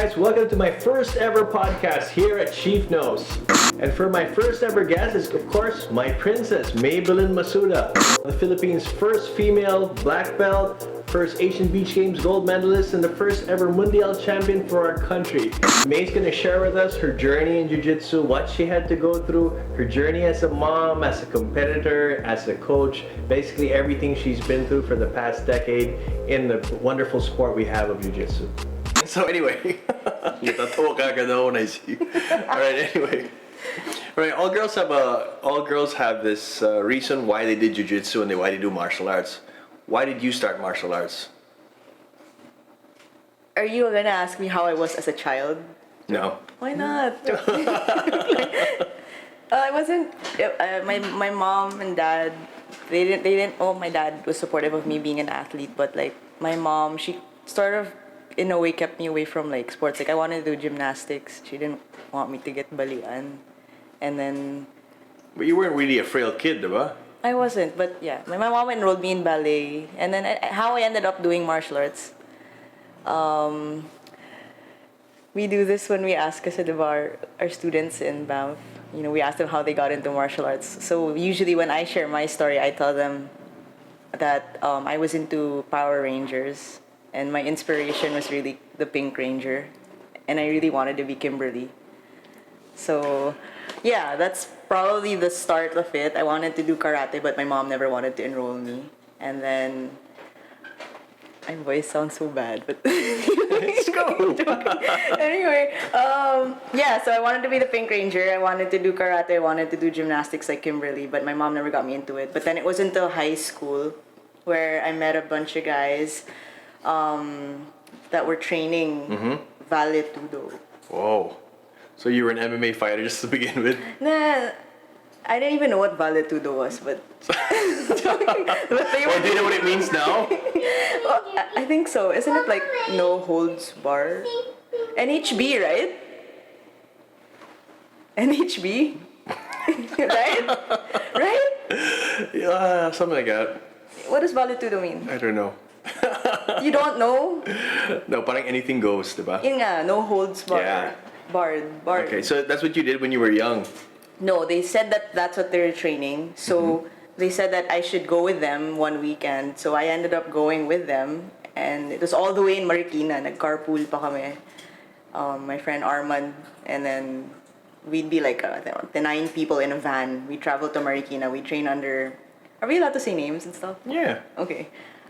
guys? Welcome to my first ever podcast here at Jjif Knows. And for my first ever guest is, of course, my princess, Maybelline Masuda, the Philippines' first female black belt, first Asian Beach Games gold medalist, and the first ever Mundial champion for our country. May's gonna share with us her journey in Jiu-Jitsu, what she had to go through, her journey as a mom, as a competitor, as a coach, basically everything she's been through for the past decade in the wonderful sport we have of Jiu-Jitsu. So anyway, Alright, all girls have this reason why they did Jiu-Jitsu and why they do martial arts. Why did you start martial arts? Are you gonna ask me how I was as a child? No. Why not? I wasn't. My mom and dad, they didn't. Oh, my dad was supportive of me being an athlete, but like my mom, she sort of, in a way, kept me away from like sports. Like I wanted to do gymnastics. She didn't want me to get balian, and then. But you weren't really a frail kid, diba? I wasn't, but yeah, my mom enrolled me in ballet, and then how I ended up doing martial arts. We do this when we ask our students in Banff. You know, we ask them how they got into martial arts. So usually when I share my story, I tell them that I was into Power Rangers, and my inspiration was really the Pink Ranger, and I really wanted to be Kimberly. So, yeah, that's probably the start of it. I wanted to do karate, but my mom never wanted to enroll me. And then, my voice sounds so bad, but Let's go. Anyway, yeah, so I wanted to be the Pink Ranger. I wanted to do karate. I wanted to do gymnastics like Kimberly, but my mom never got me into it. But then it was until high school where I met a bunch of guys that were training Valetudo. Whoa. So you were an MMA fighter just to begin with? Nah, I didn't even know what Valetudo was, but... but they do you know what it means now? Well, I think so. Isn't it like no holds bar? NHB, right? NHB? Right? Right? Yeah, something like that. What does Valetudo mean? I don't know. You don't know? No, parang anything goes, diba? Yun nga, no holds bar. Yeah. Barred. Okay, so that's what you did when you were young. No, they said that that's what they're training. So they said that I should go with them one weekend. So I ended up going with them. And it was all the way in Marikina. Nag-carpool pa kami. My friend Armand. And then we'd be like the 9 people in a van. We traveled to Marikina. We trained under... Are we allowed to say names and stuff? Yeah. Okay.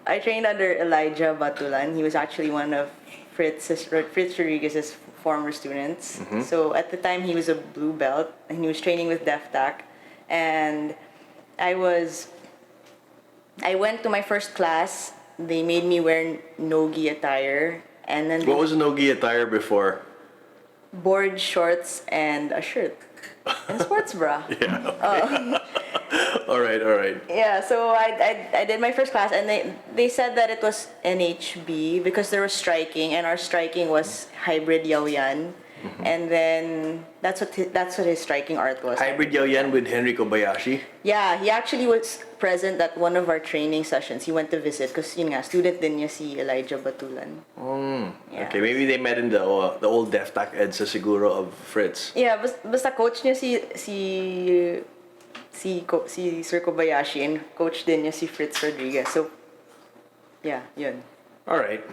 I trained under Elijah Batulan. He was actually one of Fritz Rodriguez's former students. So at the time he was a blue belt and he was training with DefTac. And I went to my first class. They made me wear no-gi attire. And then What was no-gi attire before? board shorts and a shirt. And a sports bra. Yeah. Okay. All right. Yeah, so I did my first class, and they said that it was NHB because there was striking, and our striking was hybrid yaoyan, and then that's what his striking art was. Hybrid yaoyan with Henry Kobayashi. Yeah, he actually was present at one of our training sessions. He went to visit because yun nga, student din niya si Elijah Batulan. Yeah. Okay, maybe they met in the old DefTac EDSA siguro of Fritz. Yeah, basta coach niya si Sir Kobayashi, and coach din niya si Fritz Rodriguez. So, yeah, yun. All right.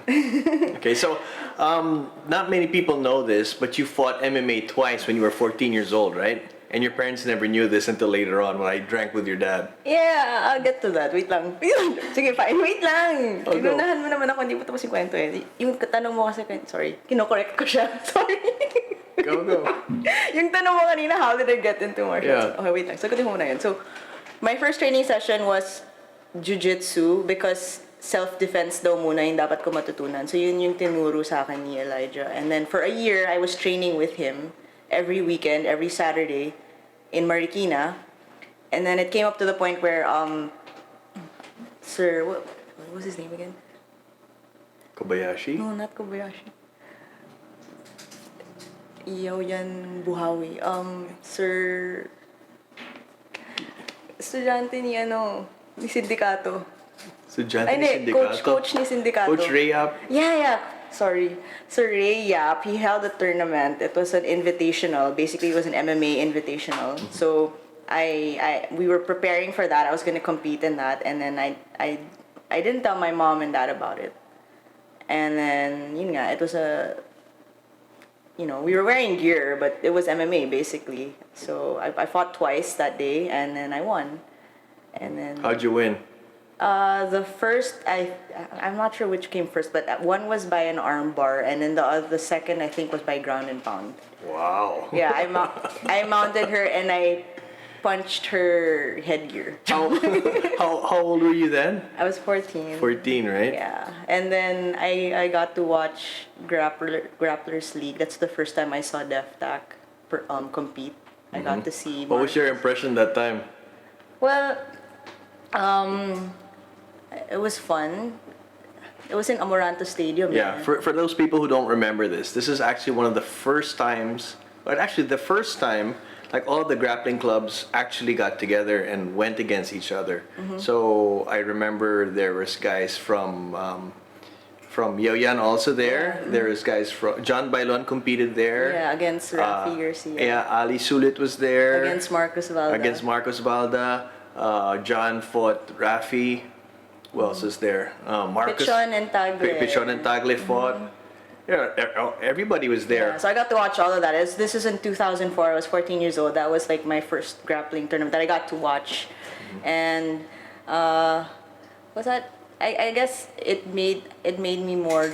Okay, so not many people know this, but you fought MMA twice when you were 14 years old, right? And your parents never knew this until later on when I drank with your dad. Yeah, I'll get to that. Wait lang. Sige, fine. Wait lang. Oh, go. Kinunahan mo naman ako. Hindi mo tapos yung kwento eh. Yung tanong mo kasi, sorry, kino-correct ko siya. Sorry. Go. Yung tanong mo kanina, how did I get into martial arts? Yeah. Okay, wait lang. Sagutin mo muna yun. So, my first training session was Jiu-Jitsu because self-defense daw muna yung dapat ko matutunan. So, yun yung tinuro sa akin ni Elijah. And then, for a year, I was training with him every weekend, every Saturday in Marikina. And then it came up to the point where, Sir, what was his name again? Kobayashi? No, not Kobayashi. Yaoyan Buhawi. Sir... Estudyante ni ni Sindikato. Estudyante Ay, ni hindi, Sindikato? coach ni Sindikato. Coach Rayap? Yeah. Sorry. So Ray Yap, he held a tournament. It was an invitational. Basically, it was an MMA invitational. So we were preparing for that. I was gonna compete in that, and then I didn't tell my mom and dad about it. And then yun nga, it was we were wearing gear, but it was MMA basically. So I fought twice that day, and then I won. And then How'd you win? the first I'm not sure which came first, but one was by an arm bar, and then the second I think was by ground and pound. Wow. Yeah, I mounted her and I punched her headgear. How old were you then? I was 14. 14, right? Yeah, and then I got to watch Grapplers League. That's the first time I saw DefTac compete. I got to see. What was your impression that time? Well, it was fun. It was in Amoranto Stadium. Yeah, for those people who don't remember this is actually one of the first times, but actually the first time, like all the grappling clubs actually got together and went against each other. So I remember there was guys from Yoyan also there. There was guys from John Bailon competed there. Yeah, against Rafi Garcia. Yeah, Ali Sulit was there. Against Marcos Valda. John fought Rafi. Who else is there? Marcus. Pichon and Tagle. Pichon and Tagle fought. Yeah, everybody was there. Yeah, so I got to watch all of that. This is in 2004. I was 14 years old. That was like my first grappling tournament that I got to watch. And was that? I guess it made me more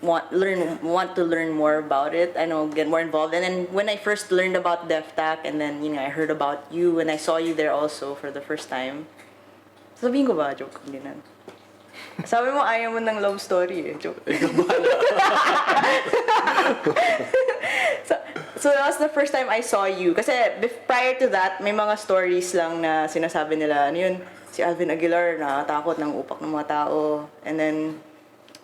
want to learn more about it. I know, get more involved. And then when I first learned about DefTac, and then I heard about you and I saw you there also for the first time. Sabihin ko ba? Joke. Hindi na. Sabi mo, ayaw mo ng love story eh. Joke. So that was the first time I saw you. Kasi prior to that, may mga stories lang na sinasabi nila, ano yun, si Alvin Aguilar nakatakot ng upak ng mga tao. And then,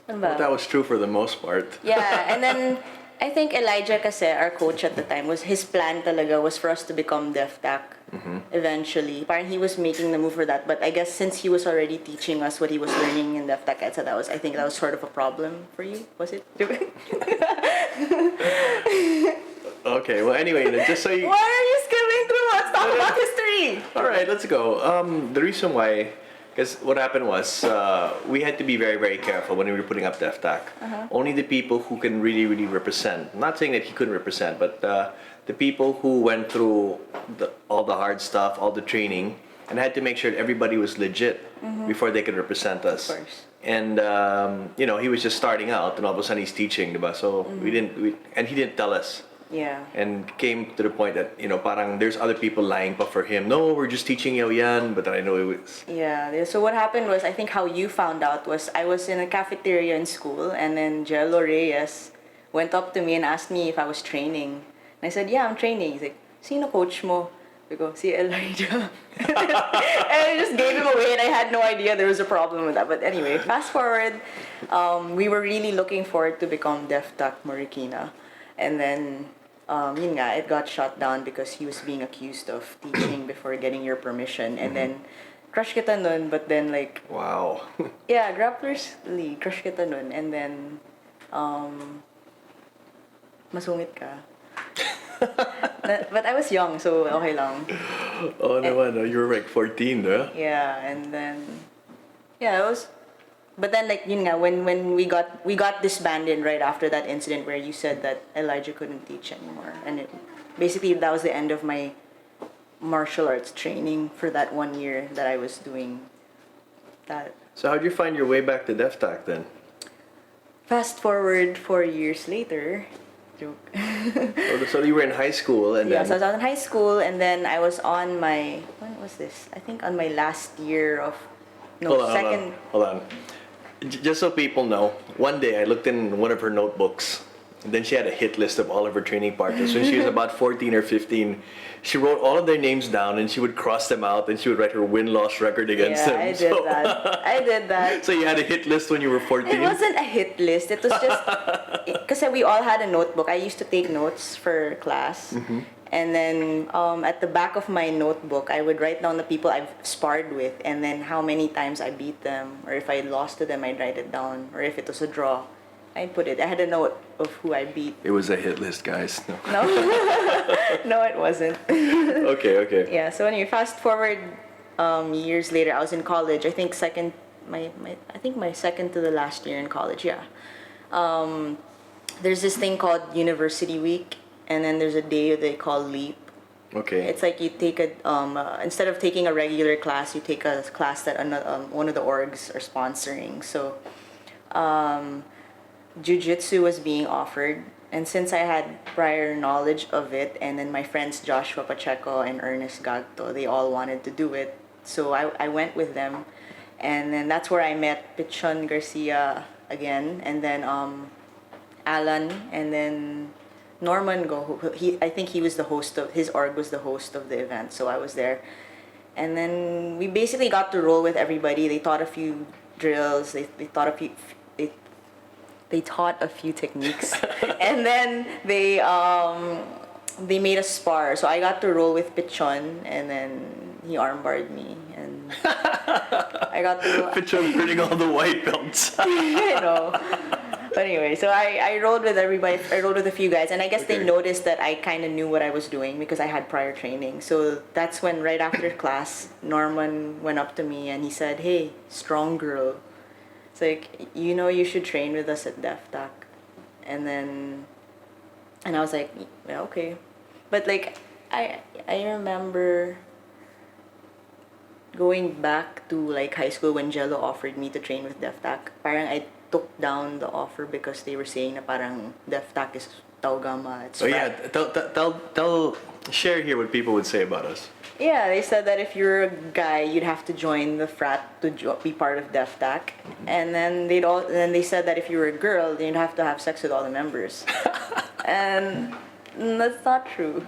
ano ba? Well, that was true for the most part. Yeah, and then I think Elijah kasi, our coach at the time, his plan talaga was for us to become DefTac eventually. Parang he was making the move for that, but I guess since he was already teaching us what he was learning in DefTac, I think that was sort of a problem for you, was it? Okay, well anyway, just so you... Why are you skimming through? Let's talk about history! Alright, let's go. The reason why, because what happened was, we had to be very, very careful when we were putting up DefTac. Only the people who can really, really represent, not saying that he couldn't represent, but the people who went through all the hard stuff, all the training, and had to make sure that everybody was legit before they could represent us. Of course. And he was just starting out, and all of a sudden he's teaching, diba? So and he didn't tell us. Yeah. And came to the point that, parang there's other people lying pa for him. No, we're just teaching you yan, but then I know it was... Yeah, so what happened was, I think how you found out was, I was in a cafeteria in school, and then Jello Reyes went up to me and asked me if I was training. And I said, yeah, I'm training. He's like, sino coach mo? I go, si Elijah. And I just gave him away, and I had no idea there was a problem with that. But anyway, fast forward, we were really looking forward to become DefTac Marikina. And then, yun nga, it got shut down because he was being accused of teaching before getting your permission. And then, crush kita nun, but then like... Wow. Yeah, Grapplers League, crush kita nun. And then, masungit ka. But I was young, so okay lang. Oh, no, you were like 14, huh? Yeah, and then... Yeah, it was... But then, like, yun nga, when we got disbanded right after that incident where you said that Elijah couldn't teach anymore, and basically that was the end of my martial arts training for that 1 year that I was doing that. So how'd you find your way back to DefTac then? Fast forward 4 years later, joke. So you were in high school and then... So I was in high school, and then I was on my, when was this? I think on my last year of, Hold on. Just so people know, one day I looked in one of her notebooks, and then she had a hit list of all of her training partners. When she was about 14 or 15, she wrote all of their names down, and she would cross them out, and she would write her win-loss record against them. I did that. So you had a hit list when you were 14? It wasn't a hit list. It was just... Because we all had a notebook. I used to take notes for class. And then at the back of my notebook, I would write down the people I've sparred with, and then how many times I beat them, or if I lost to them, I'd write it down, or if it was a draw. I put it. I had a note of who I beat. It was a hit list, guys. No. No, no, it wasn't. Okay. Yeah. So anyway, fast forward years later, I was in college. I think my second to the last year in college. Yeah. There's this thing called University Week, and then there's a day they call Leap. Okay. It's like you take instead of taking a regular class, you take a class that one of the orgs are sponsoring. So, Jiu-Jitsu was being offered, and since I had prior knowledge of it, and then my friends Joshua Pacheco and Ernest Gagto, they all wanted to do it. So I went with them, and then that's where I met Pichon Garcia again, and then Alan, and then Norman Go. I think he was the host of his org was the host of the event, so I was there, and then we basically got to roll with everybody. They taught a few drills. They taught a few techniques, and then they made us spar. So I got to roll with Pichon, and then he armbarred me, and I got to Pichon winning all the white belts. I know. But anyway, so I rolled with everybody. I rolled with a few guys, and I guess they noticed that I kind of knew what I was doing because I had prior training. So that's when, right after class, Norman went up to me and he said, "Hey, strong girl. It's like, you should train with us at DefTac." And I was like, yeah, okay. But like, I remember going back to like high school when Jello offered me to train with DefTac. Parang I took down the offer because they were saying na parang DefTac is taugama. It's frat. Tell share here what people would say about us. Yeah, they said that if you're a guy, you'd have to join the frat to be part of DefTac, and then they said that if you were a girl, then you'd have to have sex with all the members, and that's not true.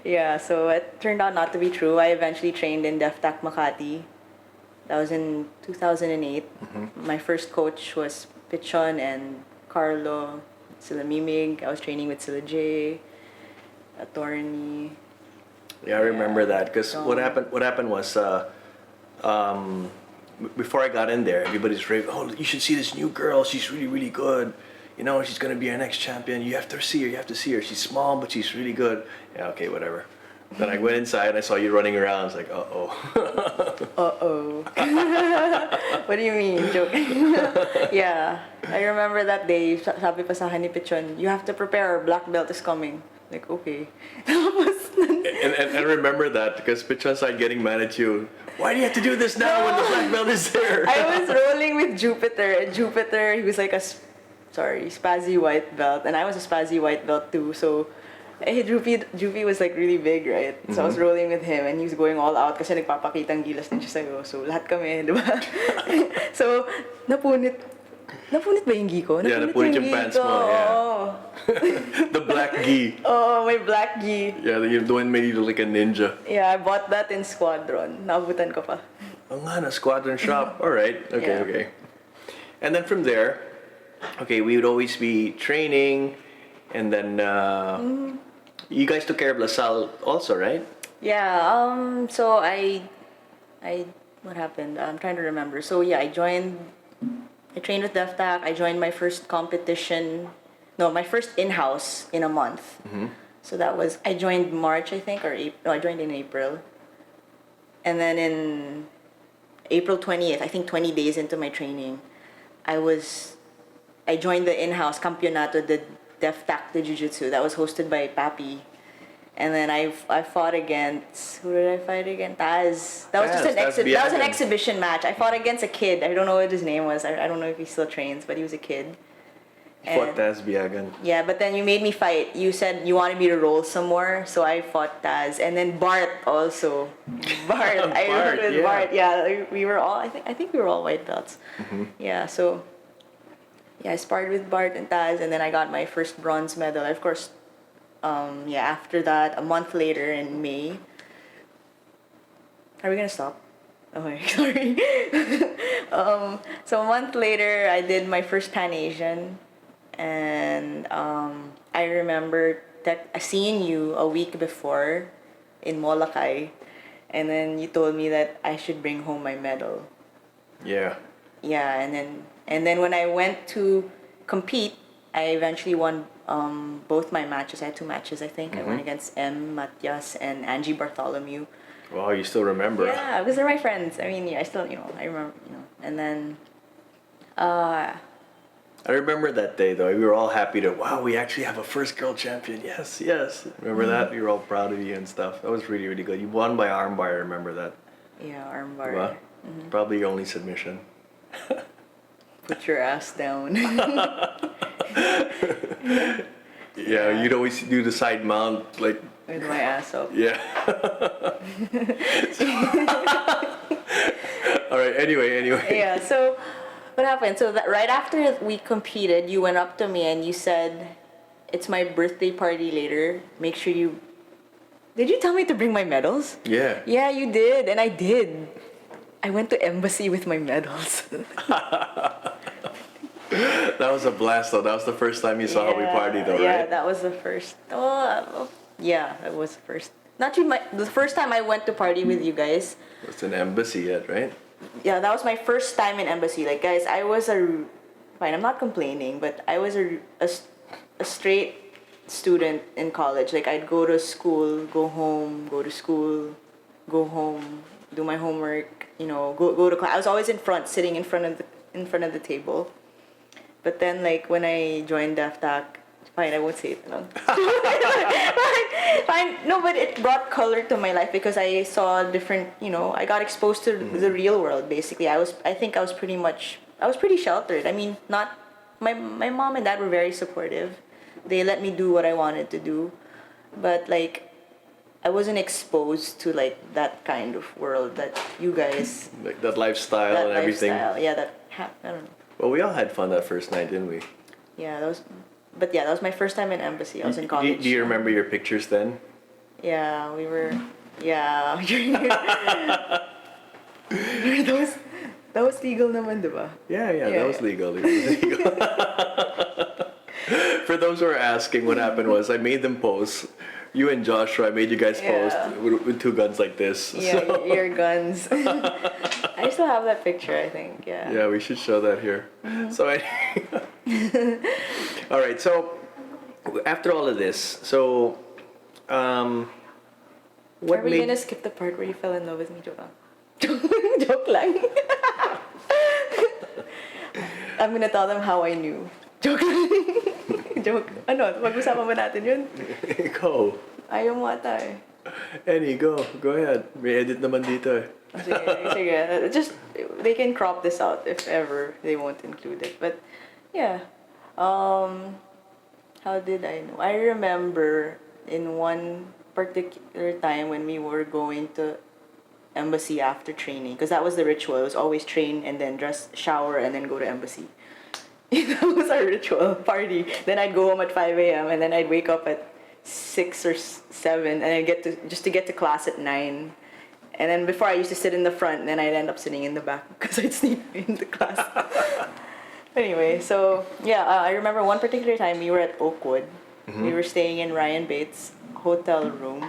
Yeah, so it turned out not to be true. I eventually trained in DefTac Makati. That was in 2008. My first coach was Pichon and Carlo, Sila Mimig. I was training with Sila J, Attorney. Yeah, I remember that because what happened was before I got in there, everybody's raving, "Oh, you should see this new girl. She's really, really good. She's gonna be our next champion. You have to see her. She's small, but she's really good." Yeah, okay, whatever. Then I went inside and I saw you running around. I was like, uh-oh. Uh-oh. What do you mean? Joke. Yeah. I remember that day, sabi pa sa akin ni Pichon, "You have to prepare, our black belt is coming." Like, okay. and remember that because Pichon started getting mad at you. Why do you have to do this now when the black belt is there? I was rolling with Jupiter, and Jupiter, he was like spazzy white belt, and I was a spazzy white belt too, so Juvie was like really big, right? So I was rolling with him and he was going all out kasi nagpapakitang gilas din siya sa'yo. So lahat kami, di ba? So, napunit ba yung gi ko? Yeah, napunit yung pants mo, yeah. Oh. The black gi. Oh, my black gi. Yeah, the one made you look like a ninja. Yeah, I bought that in Squadron. Naabutan ko pa. Oh nga, na Squadron shop. Alright, okay. And then from there, we would always be training, and then you guys took care of LaSalle also, right? Yeah, so what happened? I'm trying to remember. So yeah, I trained with DefTac. I joined my first competition, my first in-house in a month. So I joined March, I think, or April. No, I joined in April. And then in April 20th, I think 20 days into my training, I joined the in-house Campeonato de DefTac de Jiu-Jitsu that was hosted by Papi. And then I fought against, who did I fight against? Taz. That was an exhibition match. I fought against a kid. I don't know what his name was. I don't know if he still trains, but he was a kid. Fought Taz Biagan. Yeah, but then you made me fight. You said you wanted me to roll some more, so I fought Taz. And then Bart also. Bart. I rolled with Bart. Yeah, we were all, I think we were all white belts. Yeah, so I sparred with Bart and Taz, and then I got my first bronze medal. Of course, after that, a month later in May. Are we gonna stop? Okay, sorry. So a month later, I did my first Pan Asian, and I remember seeing you a week before in Molokai, and then you told me that I should bring home my medal. Yeah. Yeah, and then And then when I went to compete, I eventually won both my matches. I had two matches, I think. I went against M. Matias and Angie Bartholomew. Wow, you still remember? Yeah, because they're my friends. I mean, yeah, I still, I remember, And then, uh, I remember that day though. We were all happy to, wow, we actually have a first girl champion. Yes, yes. Remember that? We were all proud of you and stuff. That was really, really good. You won by armbar, I remember that. yeah, armbar. Diba? Probably your only submission. Put your ass down. Yeah, you'd always do the side mount, like. With my ass up. Yeah. All right, anyway. Yeah, so what happened? So that right after we competed, you went up to me and you said, "It's my birthday party later. Make sure you..." Did you tell me to bring my medals? Yeah. Yeah, you did, and I did. I went to embassy with my medals. That was a blast though. That was the first time you saw how we partied though, yeah, right? that was the first. Oh, yeah, it was the first. Not the first time I went to party with you guys. It's an embassy yet, right? Yeah, that was my first time in embassy. Like, guys, I was fine, I'm not complaining, but I was a straight student in college. Like, I'd go to school, go home, go to school, go home, do my homework, go to class. I was always in front, sitting in front of the table. But then, like, when I joined DAFTAC, fine, I won't say it long. fine. No, but it brought color to my life because I saw different, I got exposed to the real world, basically. I think I was pretty sheltered. I mean, my mom and dad were very supportive. They let me do what I wanted to do. But, like, I wasn't exposed to, like, that kind of world that you guys... Like that lifestyle and everything. Yeah, I don't know. Well, we all had fun that first night, didn't we? Yeah, that was my first time in embassy. I was in college. Do you remember your pictures then? Yeah, we were. Yeah. that was legal naman, diba? Yeah, that was legal. It was legal. For those who are asking, what happened was I made them pose. You and Joshua, I made you guys pose with two guns like this. Yeah, your guns. I still have that picture, I think. Yeah. Yeah, we should show that here. So, all right. So, after all of this, so, what Are we gonna skip the part where you fell in love with me, Joke lang? Joke lang. I'm gonna tell them how I knew. Joke lang. Joke. Ano? Pag-usapan ba natin yun? Go. Ayaw mo ata eh. Annie, go ahead. May edit naman dito eh. Sige. Just, they can crop this out if ever they won't include it. But, yeah. How did I know? I remember in one particular time when we were going to embassy after training, because that was the ritual. It was always train and then dress, shower, and then go to embassy. That was our ritual party. Then I'd go home at 5 a.m. and then I'd wake up at 6 or 7 and I'd get to class at 9. And then before I used to sit in the front and then I'd end up sitting in the back because I'd sneak in the class. Anyway, so yeah, I remember one particular time we were at Oakwood. We were staying in Ryan Bates' hotel room,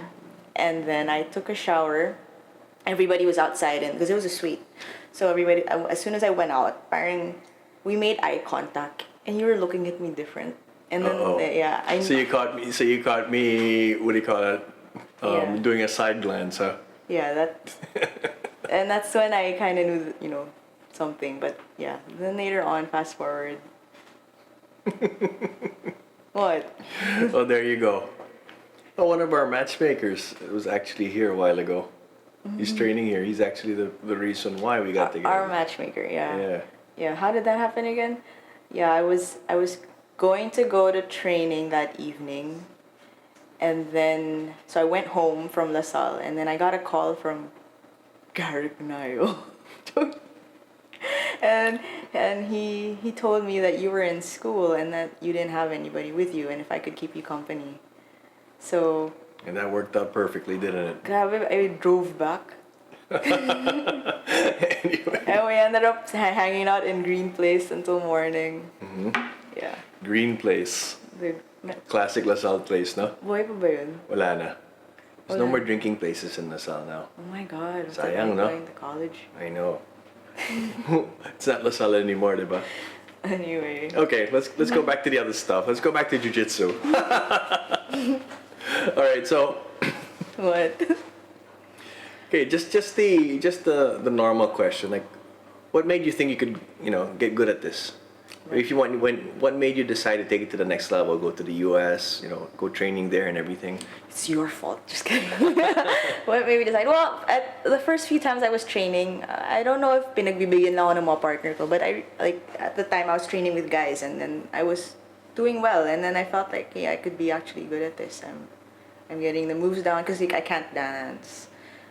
and then I took a shower. Everybody was outside because it was a suite. So everybody, as soon as I went out, we made eye contact, and you were looking at me different. And then, So you caught me. What do you call it? Doing a side glance, huh? Yeah, that. And that's when I kind of knew, something. But yeah, then later on, fast forward. What? Oh, there you go. Oh, one of our matchmakers was actually here a while ago. He's training here. He's actually the reason why we got together. Our matchmaker, yeah. Yeah. Yeah, how did that happen again? Yeah, I was going to go to training that evening, and then so I went home from LaSalle, and then I got a call from Garrick Nayo. and he told me that you were in school and that you didn't have anybody with you, and if I could keep you company. So. And that worked out perfectly, didn't it? Grabe, I drove back. Anyway. And we ended up hanging out in Green Place until morning. Yeah. Green Place. The Classic LaSalle place, no? buhay pa ba yun? Wala na. There's no Wala. more drinking places in LaSalle now. Oh my God. Sayang, no? Going to college. I know. It's not LaSalle anymore, diba? Anyway. Okay, let's go back to the other stuff. Let's go back to Jiu-Jitsu. All right, so What? okay, just the normal question, like, what made you think you could, get good at this? If you what made you decide to take it to the next level, go to the U.S., go training there and everything? It's your fault. Just kidding. What made me decide? Well, at the first few times I was training, I don't know if pinagbibigyan lang ako ng mga partner ko, but at the time I was training with guys, and then I was doing well, and then I felt like, yeah, I could be actually good at this. I'm getting the moves down because I can't dance,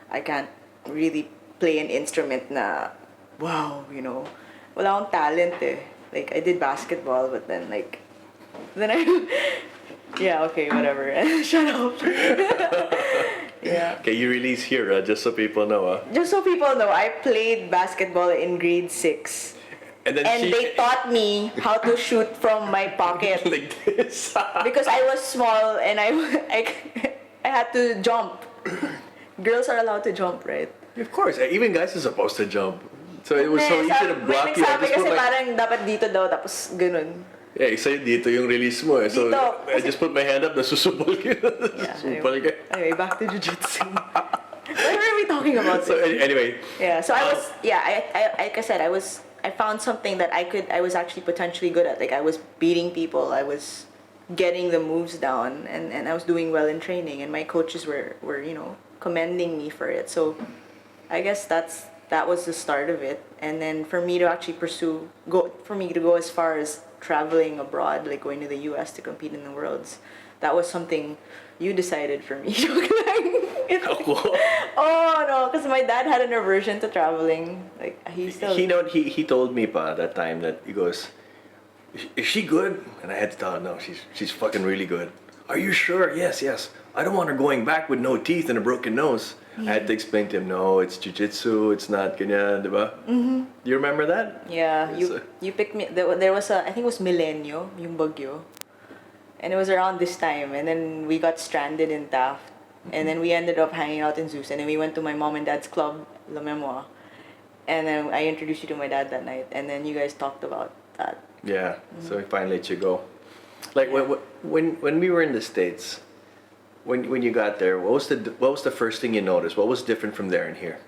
I can't really play an instrument na, wow, wala akong talent eh. Like, I did basketball, but then yeah, okay, whatever. Shut up. Yeah. Okay, you release here, just so people know. Just so people know, I played basketball in grade 6. And they taught me how to shoot from my pocket. Like this. Because I was small and I had to jump. Girls are allowed to jump, right? Of course, even guys are supposed to jump. So it was so easy to block you. May nagsabi kasi parang dapat dito daw, tapos ganun. Yeah, sa'yo dito yung release mo eh. So Dito, I just put my hand up, nasusubol ka. Susubol ka. Anyway, back to Jiu-Jitsu. What are we talking about? So anyway. Yeah, so I was, like I said, I found something that I was actually potentially good at. Like, I was beating people, I was getting the moves down, and I was doing well in training, and my coaches were commending me for it. So I guess that was the start of it. And then for me to actually go as far as traveling abroad, like going to the US to compete in the Worlds, that was something you decided for me. Oh no, because my dad had an aversion to traveling. Like, he told me pa that time that he goes, is she good? And I had to tell him, no, she's fucking really good. Are you sure? Yes. I don't want her going back with no teeth and a broken nose. I had to explain to him, no, it's Jiu-Jitsu, it's not ganyan, diba? Mm-hmm. Do you remember that? Yeah, you picked me. There was I think it was Milenio, yung bagyo. And it was around this time, and then we got stranded in Taft. And then we ended up hanging out in Zeus, and then we went to my mom and dad's club, La Memoire. And then I introduced you to my dad that night, and then you guys talked about that. Yeah, so we finally let you go. Like, when we were in the States, when you got there, what was the first thing you noticed? What was different from there and here?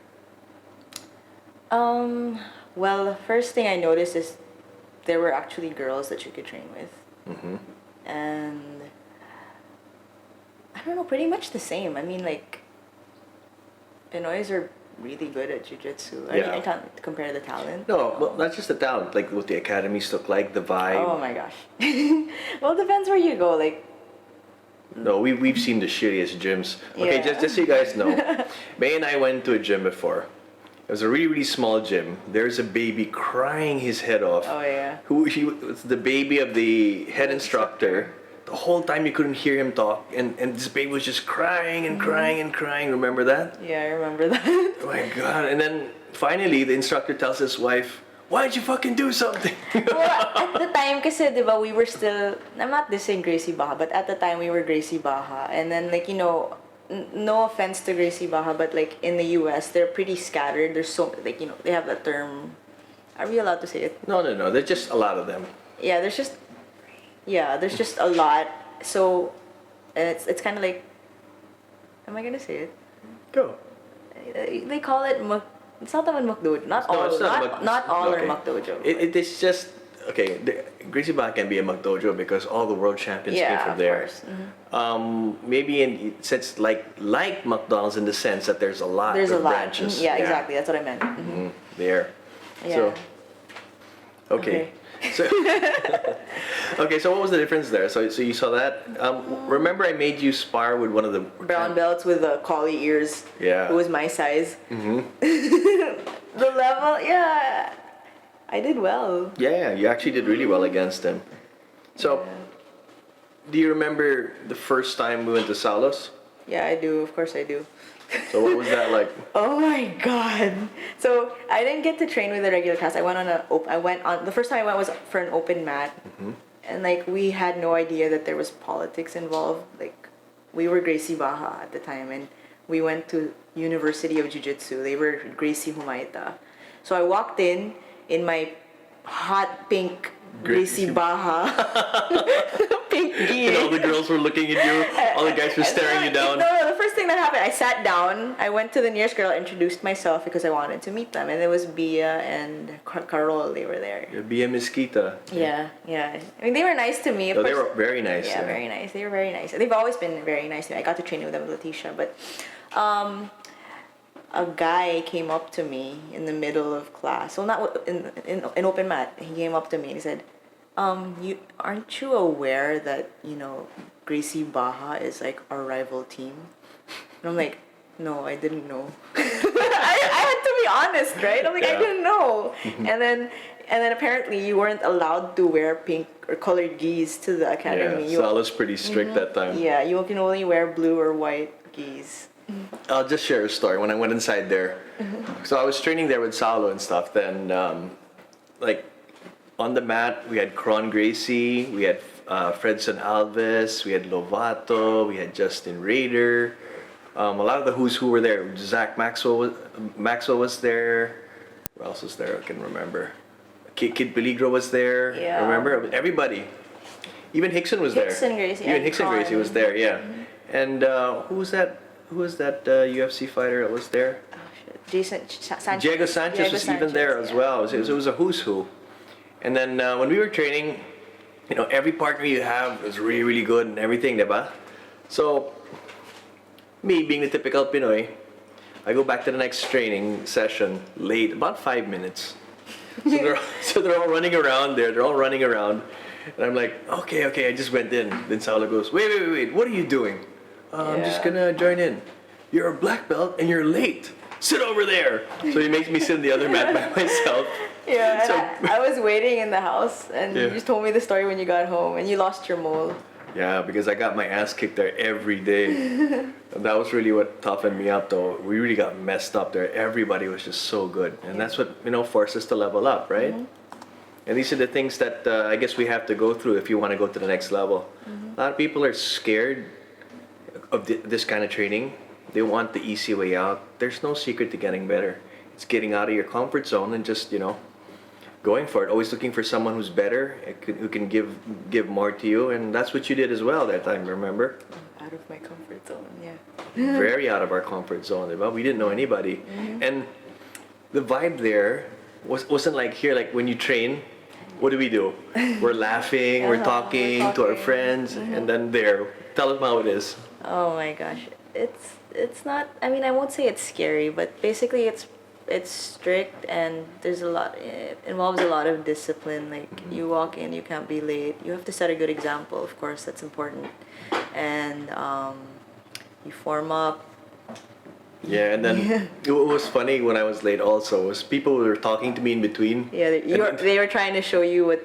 Well, the first thing I noticed is there were actually girls that you could train with. Mm-hmm. And I don't know, pretty much the same. I mean, like, Pinoys are really good at Jiu-Jitsu. I mean, I can't compare the talent. No, well, not just the talent, like what the academies look like, the vibe. Oh my gosh. Well, it depends where you go. Like, no, we've seen the shittiest gyms. Okay, Yeah. just so you guys know, May and I went to a gym before. It was a really, really small gym. There's a baby crying his head off. Oh yeah. He was the baby of the head instructor. The whole time you couldn't hear him talk, and this baby was just crying and crying and crying. Remember that? Yeah, I remember that. Oh my god! And then finally, the instructor tells his wife, "Why'd you fucking do something?" Well, at the time, kasi, diba, we were still, I'm not dissing Gracie Baja, but at the time we were Gracie Baja. And then, like, no offense to Gracie Baja, but like in the US, they're pretty scattered. There's so, like, they have that term. Are we allowed to say it? No. There's just a lot of them. Yeah, there's just a lot. So, it's kind of like, am I gonna say it? Go. They call it it's not even McDojo. Not all. Not all are McDojo. It's just okay. Gracie Baja can be a McDojo because all the world champions came from there. Of course. Mm-hmm. Maybe in sense like McDonald's in the sense that there's a lot There's of a lot. branches. Yeah, exactly. That's what I meant. Mm-hmm. There. Yeah. So, okay. So, okay. So what was the difference there? So you saw that. Remember, I made you spar with one of the Brown belts with the collie ears. Yeah. Who was my size. Mm-hmm. The level, yeah. I did well. Yeah, you actually did really well against him. So, do you remember the first time we went to Salos? Yeah, I do. Of course I do. So what was that like? Oh my god. So I didn't get to train with a regular class. I went on the first time I went was for an open mat. Mm-hmm. And like we had no idea that there was politics involved. Like we were Gracie Baja at the time and we went to University of Jiu-Jitsu. They were Gracie Humayta. So I walked in my hot pink greasy baha, pink gear. And all the girls were looking at you. All the guys were staring you down. No, the first thing that happened, I sat down. I went to the nearest girl, introduced myself because I wanted to meet them, and it was Bia and Carol. They were there. Bia Mesquita. Yeah. I mean, they were nice to me. Of They course. were very nice. Yeah, very nice. They were very nice. They've always been very nice to me. I got to train with them with Leticia, but a guy came up to me in the middle of class. Well, not in open mat. He came up to me and he said, aren't you aware that, Gracie Baja is like our rival team?" And I'm like, "No, I didn't know." I had to be honest, right? I'm like, Yeah. I didn't know. And then apparently you weren't allowed to wear pink or colored gis to the academy. Yeah, Sal was pretty strict that time. Yeah, you can only wear blue or white gis. I'll just share a story when I went inside there. So I was training there with Salo and stuff. Then, on the mat, we had Cron Gracie, we had Fredson Alves, we had Lovato, we had Justin Rader. A lot of the who's who were there. Zach Maxwell was there. Who else was there? I can remember. Kid Peligro was there. Yeah. Remember? Everybody. Even Hickson was there. Gracie. Even and Hickson Cron. Gracie was there, yeah. And who was that? Who was that UFC fighter that was there? Oh, shit. Sanchez. Diego Sanchez was even there as well. It was a who's who. And then when we were training, every partner you have is really, really good and everything, diba? So, me being the typical Pinoy, I go back to the next training session late, about 5 minutes. So they're all running around there. They're all running around. And I'm like, okay, I just went in. Then Saulo goes, wait, what are you doing? I'm just gonna join in. You're a black belt and you're late. Sit over there. So he makes me sit in the other mat by myself. Yeah, and So- I was waiting in the house, and you just told me the story when you got home, and you lost your mole. Yeah, because I got my ass kicked there every day. And that was really what toughened me up, though. We really got messed up there. Everybody was just so good. And that's what, forced us to level up, right? And these are the things that I guess we have to go through if you want to go to the next level. A lot of people are scared of this kind of training. They want the easy way out. There's no secret to getting better. It's getting out of your comfort zone and just, going for it. Always looking for someone who's better, who can give more to you. And that's what you did as well that time, remember? Out of my comfort zone, yeah. Very out of our comfort zone. Diba? We didn't know anybody. And the vibe there wasn't like here, like when you train, what do? We're laughing, we're talking to our friends, and then there. Tell them how it is. Oh my gosh, it's not. I mean, I won't say it's scary, but basically it's strict, and there's it involves a lot of discipline. Like you walk in, you can't be late. You have to set a good example. Of course, that's important, and you form up. Yeah, and then it was funny when I was late. Also, was people were talking to me in between. Yeah, they were trying to show you what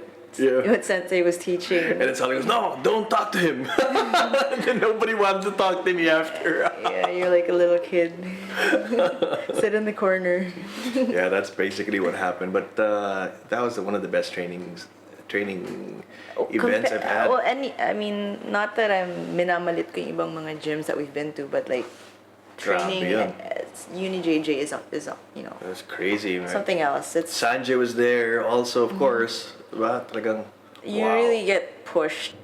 Sensei was teaching. And then somebody goes, "No, don't talk to him." And then nobody wanted to talk to me after. Yeah, you're like a little kid. Sit in the corner. Yeah, that's basically what happened. But that was one of the best training events I've had. Well, not that I'm minamalit ko yung ibang mga gyms that we've been to, but like training, Grabe, Uni JJ is It was crazy, man. something else. It's Sanjay was there also, of course. Diba? Talagang, you wow. really get pushed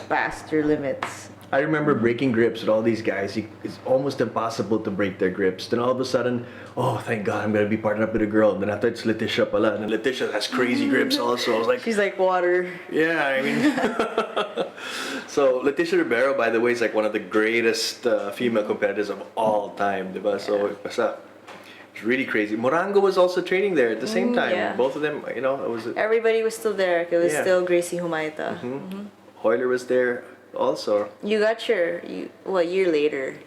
past your limits. I remember breaking grips with all these guys. It's almost impossible to break their grips. Then all of a sudden, oh, thank God, I'm going to be partnered up with a girl. And then after it's Leticia pala. And Leticia has crazy grips also. I was like, She's like water. yeah, I mean. So Leticia Ribeiro, by the way, is like one of the greatest female competitors of all time. Diba? So it's really crazy. Morango was also training there at the same time. yeah. Both of them, it was... Everybody was still there. It was still Gracie Humayta. Hoyler was there also. You got a year later.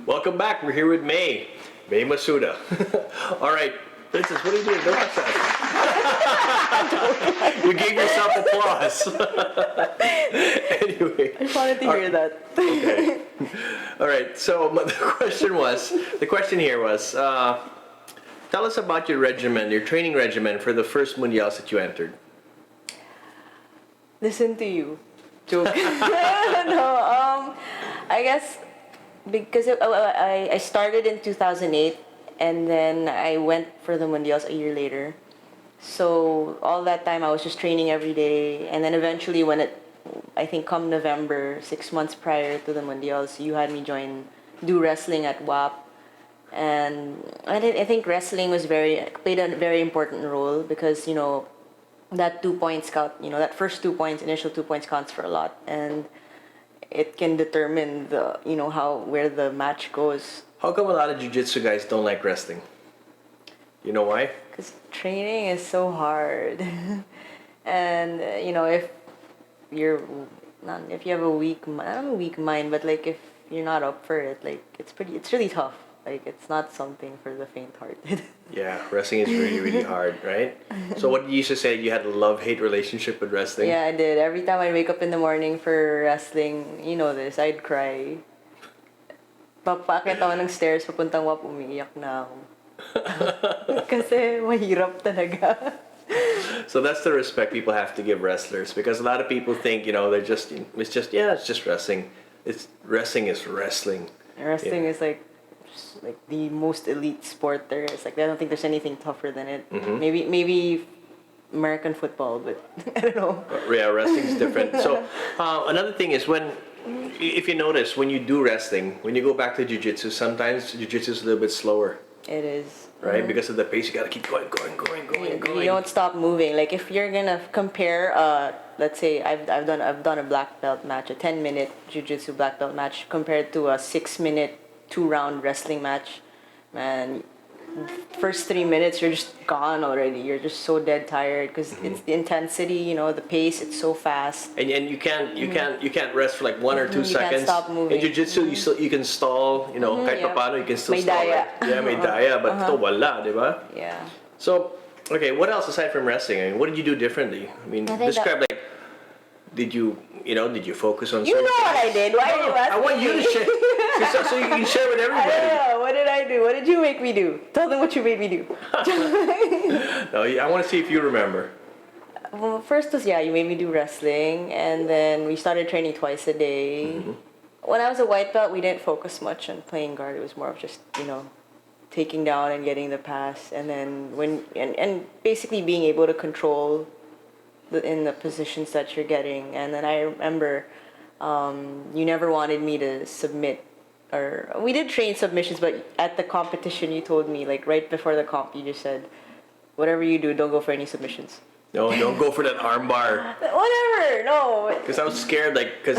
Welcome back. We're here with May Masuda. All right, Princess, what are you doing? Don't touch that. You gave yourself applause. Anyway. I just wanted to hear that. Okay. All right. So the question here was, Tell us about your regimen, your training regimen for the first mundials that you entered. Listen to you. Joke. No, I guess because I started in 2008 and then I went for the mundials a year later. So all that time I was just training every day, and then eventually I think come November, 6 months prior to the mundials, you had me do wrestling at WAP, and I think wrestling played a very important role because that 2 points count, that first 2 points, initial 2 points counts for a lot, and it can determine where the match goes. How come a lot of jiu-jitsu guys don't like wrestling? You know why? Because training is so hard. And if if you have a weak not a weak mind, but like if you're not up for it, like it's really tough. Like it's not something for the faint-hearted. Yeah, wrestling is really, really hard, right? So what you used to say, you had a love-hate relationship with wrestling? Yeah, I did. Every time I wake up in the morning for wrestling, I'd cry. Papakit ako ng stairs, papuntang WAP, umiiyak na ako. Kasi mahirap talaga. So that's the respect people have to give wrestlers, because a lot of people think, it's just wrestling. Wrestling is wrestling. Wrestling is like the most elite sport there is. Like I don't think there's anything tougher than it. Mm-hmm. Maybe American football, but I don't know. Yeah, wrestling is different. So another thing is if you notice, when you do wrestling, when you go back to jiu-jitsu, sometimes jiu-jitsu is a little bit slower. It is. Right? Because of the pace, you gotta keep going. You don't stop moving. Like if you're gonna compare, let's say I've done a black belt match, a 10-minute jiu-jitsu black belt match compared to a 6-minute 2-round wrestling match. Man, first 3 minutes you're just gone already. You're just so dead tired because it's the intensity, the pace. It's so fast. And you can't rest for like 1 or 2 You seconds. can't stop moving. In jiu-jitsu, you can stall. Kahit yeah. paano you can still May stall. daya. Right? Yeah, may daya, but ito wala, di ba? Yeah. So, okay, what else aside from wrestling? I mean, what did you do differently? I mean, describe did you focus on? You know what I did. Why are you asking I want you to share, so you can share with everybody. I don't know. What did I do? What did you make me do? Tell them what you made me do. No, I want to see if you remember. Well, first was, you made me do wrestling, and then we started training twice a day. Mm-hmm. When I was a white belt, we didn't focus much on playing guard. It was more of just, taking down and getting the pass, and then and basically being able to control in the positions that you're getting. And then I remember you never wanted me to submit, or we did train submissions, but at the competition you told me, like right before the comp, you just said, whatever you do, don't go for any submissions. No, don't go for that arm bar. Whatever, no. Because I was scared, because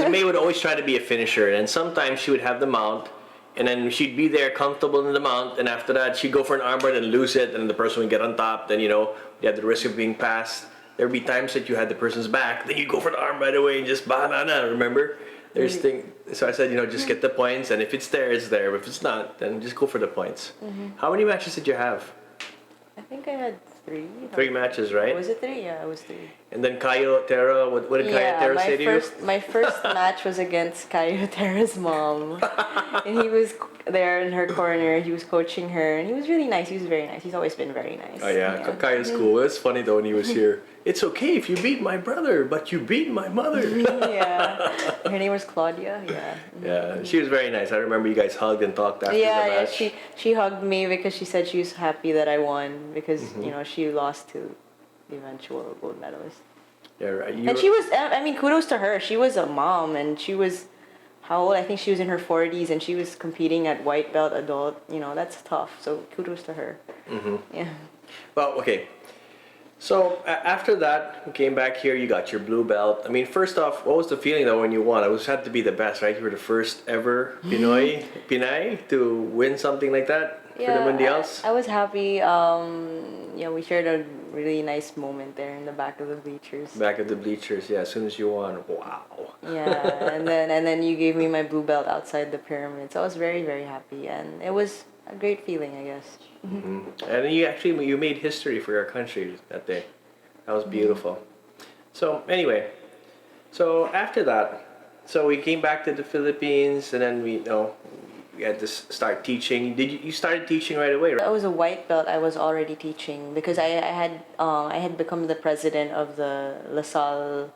May would always try to be a finisher, and sometimes she would have the mount, and then she'd be there comfortable in the mount, and after that she'd go for an armbar and lose it, and the person would get on top. Then you had the risk of being passed. There'd be times that you had the person's back, then you go for the arm right away and just banana. Remember? So I said, just get the points, and if it's there, it's there. But if it's not, then just go for the points. Mm-hmm. How many matches did you have? I think I had 3. 3 matches, right? Was it 3? Yeah, it was 3. And then Caio Terra, what did Caio Terra say to you? My first match was against Caio Terra's mom. And he was there in her corner. He was coaching her, and he was really nice. He was very nice. He's always been very nice. Oh yeah, Caio's cool. It's funny though when he was here. It's okay if you beat my brother, but you beat my mother. Yeah. Her name was Claudia. Yeah. Yeah, she was very nice. I remember you guys hugged and talked after the match. Yeah. She hugged me because she said she was happy that I won because she lost to the eventual gold medalist. Yeah, right. And she was. Kudos to her. She was a mom, and she was. How old? I think she was in her 40s, and she was competing at white belt adult. That's tough. So kudos to her. Mm-hmm. Yeah. Well, okay. So after that, you came back here. You got your blue belt. I mean, first off, what was the feeling though when you won? It had to be the best, right? You were the first ever Pinay to win something like that for the Mundials. I was happy. We shared a really nice moment there in the back of the bleachers. Back of the bleachers, yeah. As soon as you won, wow. Yeah, and then you gave me my blue belt outside the pyramid. So I was very, very happy, and it was a great feeling, I guess. Mm-hmm. And you made history for your country that day. That was beautiful. So anyway, so after that, so we came back to the Philippines, and then you had to start teaching. You started teaching right away, right? I was a white belt. I was already teaching because I had become the president of the LaSalle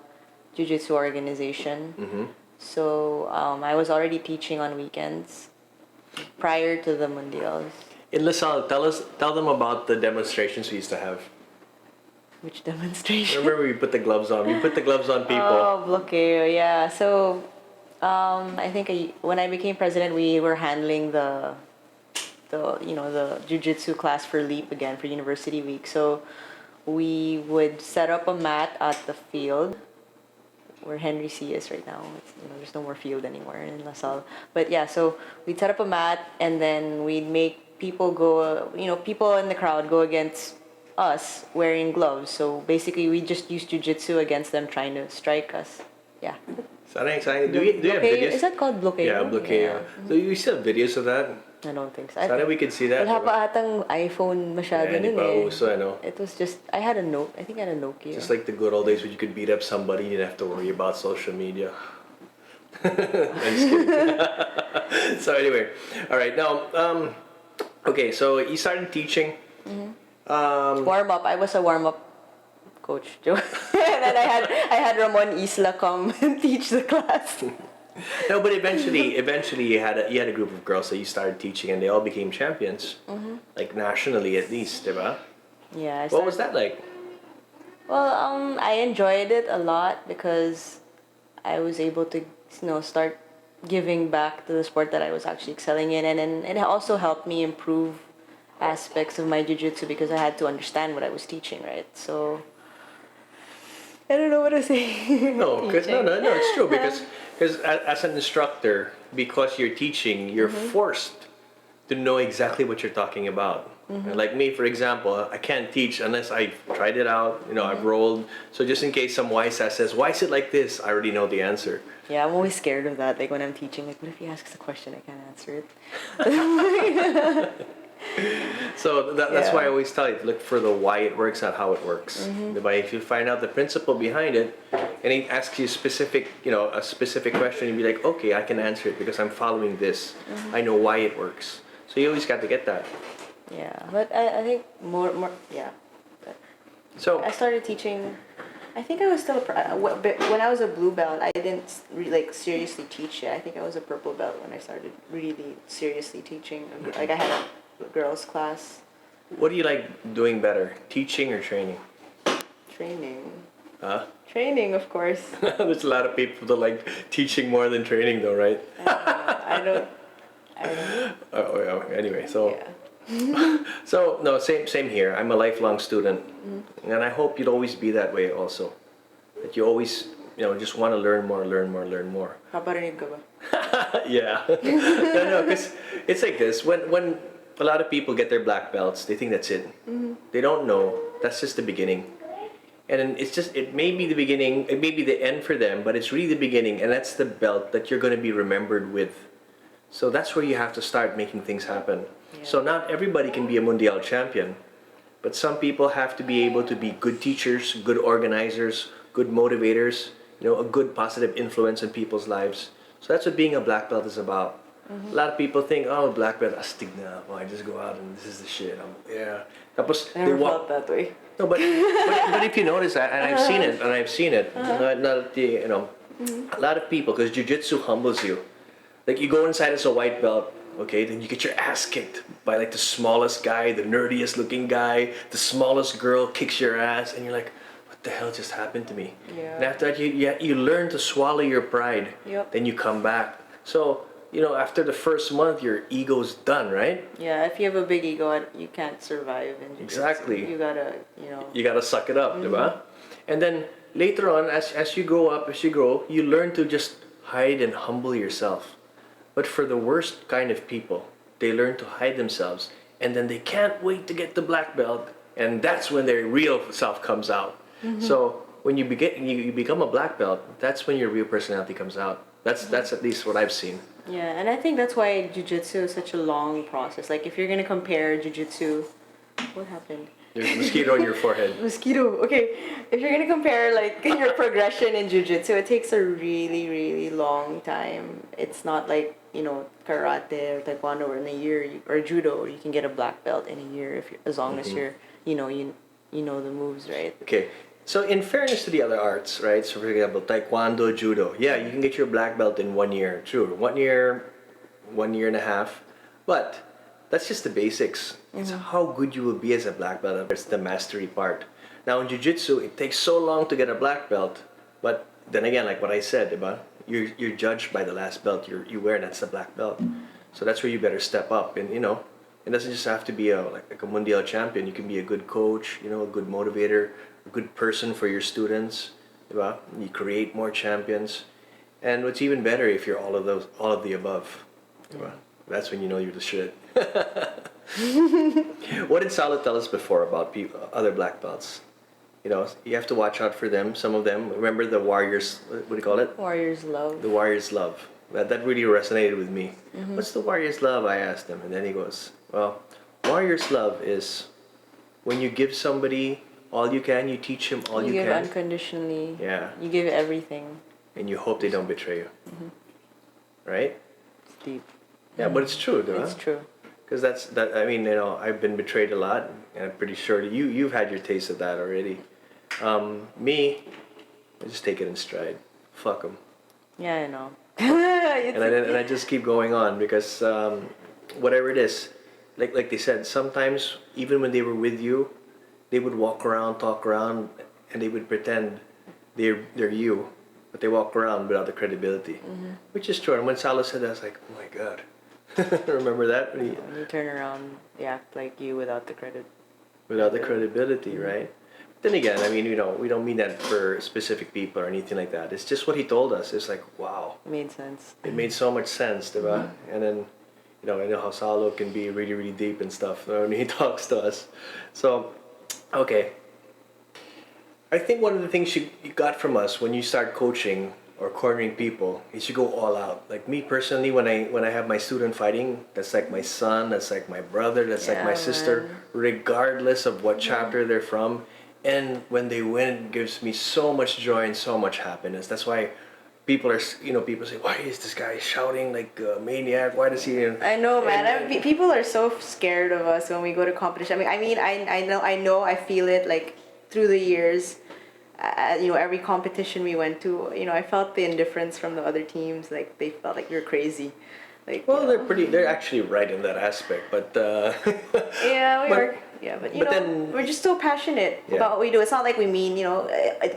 Jiu-Jitsu organization. Mm-hmm. So I was already teaching on weekends prior to the Mundials. In LaSalle, tell them about the demonstrations we used to have. Which demonstration? Remember we put the gloves on? We put the gloves on people. Oh, blockeo, yeah. So I think when I became president, we were handling the jiu-jitsu class for LEAP again for University Week. So we would set up a mat at the field where Henry C is right now. There's no more field anymore in LaSalle. But yeah, so we'd set up a mat and then we'd make people go, people in the crowd go against us wearing gloves. So basically we just use jiu-jitsu against them trying to strike us. Yeah. Exciting. Do you have videos? Is that called blockeo? Yeah, blockeo. Yeah. So you still have videos of that? I don't think so. Sana we could see that. Wala pa atang iPhone masyado Yeah, hindi nun pa eh. uso, ano? It was just, I had a Nokia. Just like the good old days when you could beat up somebody, you didn't have to worry about social media. I'm just kidding. So anyway, all right. Now, okay. So you started teaching. Warm up. I was a warm up coach, Joe. And then I had Ramon Isla come and teach the class. No, but eventually you had a group of girls that you started teaching, and they all became champions, like nationally at least, diba? Yeah. What was that like? Well, I enjoyed it a lot because I was able to, start giving back to the sport that I was actually excelling in, and then it also helped me improve aspects of my jiu-jitsu because I had to understand what I was teaching, right? So I don't know what to say. No, it's true because as an instructor, because you're teaching, you're forced to know exactly what you're talking about. Like me, for example, I can't teach unless I've tried it out. I've rolled. So just in case some wise ass says, "Why is it like this?" I already know the answer. Yeah, I'm always scared of that. Like when I'm teaching, like, what if he asks a question, I can't answer it. So that's why I always tell you to look for the why it works, not how it works. If you find out the principle behind it, and he asks you a specific question, you'd be like, okay, I can answer it because I'm following this. I know why it works. So you always got to get that. Yeah, but I think more yeah. So I started teaching. I think I was still when I was a blue belt. I didn't seriously teach yet. I think I was a purple belt when I started really seriously teaching. Like I had a girls class. What do you like doing better, teaching or training? Training. Huh? Training, of course. There's a lot of people that like teaching more than training, though, right? I don't. Anyway, so. Yeah. So no, same here. I'm a lifelong student, and I hope you'd always be that way also. That you always, just want to learn more. Paparinig ka ba? Yeah. No, because it's like this. When a lot of people get their black belts, they think that's it. They don't know that's just the beginning, and it may be the beginning, it may be the end for them, but it's really the beginning, and that's the belt that you're going to be remembered with. So that's where you have to start making things happen. Yeah. So not everybody can be a Mundial champion, but some people have to be able to be good teachers, good organizers, good motivators, a good positive influence in people's lives. So that's what being a black belt is about. A lot of people think, oh, black belt, astig na. Oh, I just go out and this is the shit. Yeah. Tapos, I never felt that way. No, but if you notice that, and I've seen it, a lot of people, because jiu-jitsu humbles you. Like you go inside as a white belt, okay, then you get your ass kicked by like the smallest guy, the nerdiest looking guy, the smallest girl kicks your ass, and you're like, what the hell just happened to me? Yeah. And after that, you learn to swallow your pride. Yep. Then you come back. So, after the first month, your ego's done, right? Yeah, if you have a big ego, you can't survive in jiu-jitsu. Exactly. You gotta, You gotta suck it up, diba? And then later on, as you grow up, you learn to just hide and humble yourself. But for the worst kind of people, they learn to hide themselves, and then they can't wait to get the black belt, and that's when their real self comes out. So when you become a black belt, that's when your real personality comes out. That's at least what I've seen. Yeah, and I think that's why jiu-jitsu is such a long process. Like if you're gonna compare jiu-jitsu, what happened? There's a mosquito on your forehead. Mosquito. Okay, if you're gonna compare like your progression in jiu-jitsu, it takes a really, really long time. It's not like, karate or taekwondo or in a year, or judo, you can get a black belt in a year if you, as long as you're, you know the moves, right? Okay. So in fairness to the other arts, right? So for example, taekwondo, judo. Yeah, you can get your black belt in 1 year. True. 1 year and a half. But that's just the basics. It's how good you will be as a black belt. It's the mastery part. Now in jiu-jitsu, it takes so long to get a black belt. But then again, like what I said, diba? You're judged by the last belt you wear. That's the black belt. So that's where you better step up. And it doesn't just have to be like a mundial champion. You can be a good coach, a good motivator, a good person for your students. Diba? You create more champions. And what's even better if you're all of the above. Diba? That's when you know you're the shit. What did Salo tell us before about other black belts? You have to watch out for them. Some of them, remember the Warriors, what do you call it? Warriors love. The Warriors love. That really resonated with me. What's the Warriors love? I asked him. And then he goes, well, Warriors love is when you give somebody all you can, you teach him all you can. You give unconditionally. Yeah. You give everything. And you hope they don't betray you. Right? It's deep. Yeah, but it's true, though. It's true. Because I mean, I've been betrayed a lot, and I'm pretty sure that you've had your taste of that already. Me, I just take it in stride. Fuck them. Yeah, I know. And I just keep going on because whatever it is, like they said, sometimes even when they were with you, they would walk around, talk around, and they would pretend they're you, but they walk around without the credibility, which is true. And when Salo said that, I was like, oh my god. Remember that? When you turn around, they act like you without the credit. Without the credibility, right? Then again, I mean, we don't mean that for specific people or anything like that. It's just what he told us. It's like, wow. It made sense. It made so much sense, diba? And then, I know how Salo can be really, really deep and stuff when he talks to us. So, okay. I think one of the things you got from us when you start coaching or cornering people is you go all out. Like me personally, when I have my student fighting, that's like my son, that's like my brother, that's like my sister, regardless of what chapter they're from. And when they win, it gives me so much joy and so much happiness. That's why people say, why is this guy shouting like a maniac? Why does he? I know, man. People are so scared of us when we go to competition. I feel it like through the years. Every competition we went to, I felt the indifference from the other teams. Like they felt like we were crazy. Like, they're actually right in that aspect, but yeah, we are. Yeah, but then we're just so passionate about what we do. It's not like we mean,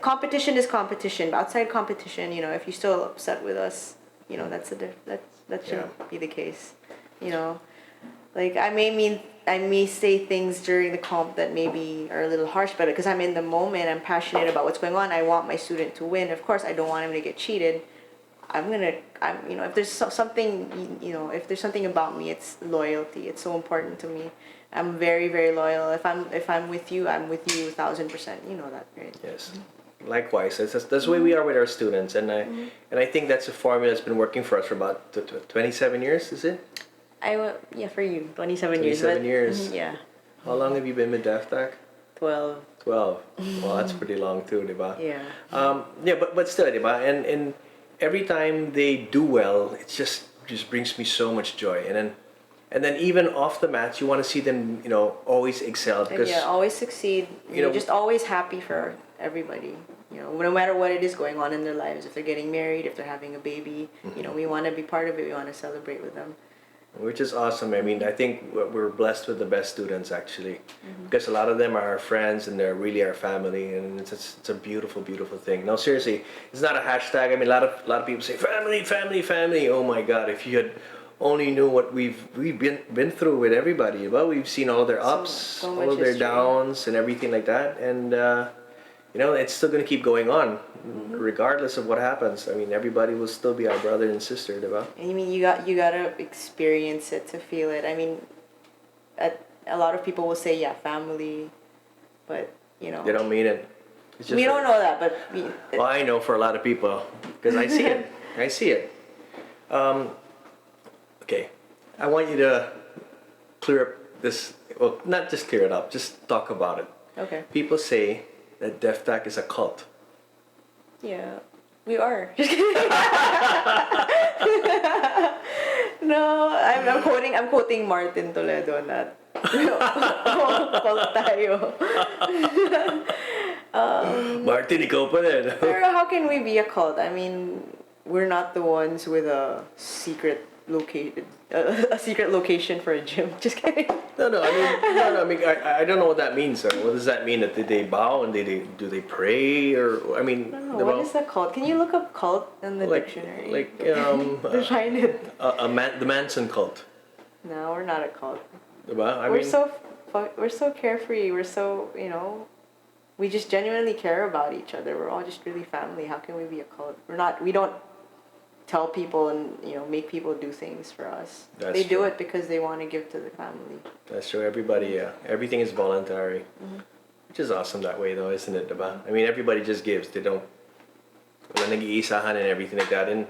competition is competition. But outside competition, if you're still upset with us, that shouldn't be the case. Like I may say things during the comp that maybe are a little harsh, but because I'm in the moment, I'm passionate about what's going on. I want my student to win. Of course, I don't want him to get cheated. If there's something, if there's something about me, it's loyalty. It's so important to me. I'm very, very loyal. If I'm with you, I'm with you 1,000%. You know that, right? Yes. Likewise, that's the way we are with our students, and I think that's a formula that's been working for us for about 27 years. Is it? For you, 27 years. 27 years. Yeah. How long have you been with DefTech? 12. 12. Well, that's pretty long too, diba? Yeah. But still, diba? And every time they do well, it just brings me so much joy. And then even off the mats, you want to see them, always excel because always succeed. Just always happy for everybody. No matter what it is going on in their lives, if they're getting married, if they're having a baby, we want to be part of it. We want to celebrate with them. Which is awesome. I mean, I think we're blessed with the best students actually, because a lot of them are our friends and they're really our family, and it's a beautiful, beautiful thing. No, seriously, it's not a hashtag. I mean, a lot of people say family, family, family. Oh my God, if you had only knew what we've been through with everybody. Well, we've seen all their ups, all of their downs, and everything like that, and it's still gonna keep going on, regardless of what happens. I mean, everybody will still be our brother and sister, diba? I mean, you gotta experience it to feel it. I mean, a lot of people will say, yeah, family, but They don't mean it. We don't know that, but well, I know for a lot of people because I see it. I see it. Okay, I want you to clear up this well, not just clear it up, just talk about it. Okay. People say that DefTech is a cult. Yeah, we are. Just kidding. No, I'm quoting Martin Toledo on that. Cult tayo. Martin, ikaw pa rin. Pero how can we be a cult? I mean, we're not the ones with a secret location for a gym. Just kidding. No. I mean, I don't know what that means. Sir. What does that mean? That they bow and do they pray or I mean? I don't know. What is a cult? Can you look up cult in the dictionary? Define it. The Manson cult. No, we're not a cult. Diba? We're so carefree. We're so we just genuinely care about each other. We're all just really family. How can we be a cult? We don't tell people and make people do things for us. They do it because they want to give to the family. That's true. Everybody, everything is voluntary, which is awesome that way, though, isn't it? Diba? I mean, everybody just gives. They don't. Nag-iisahan and everything like that, and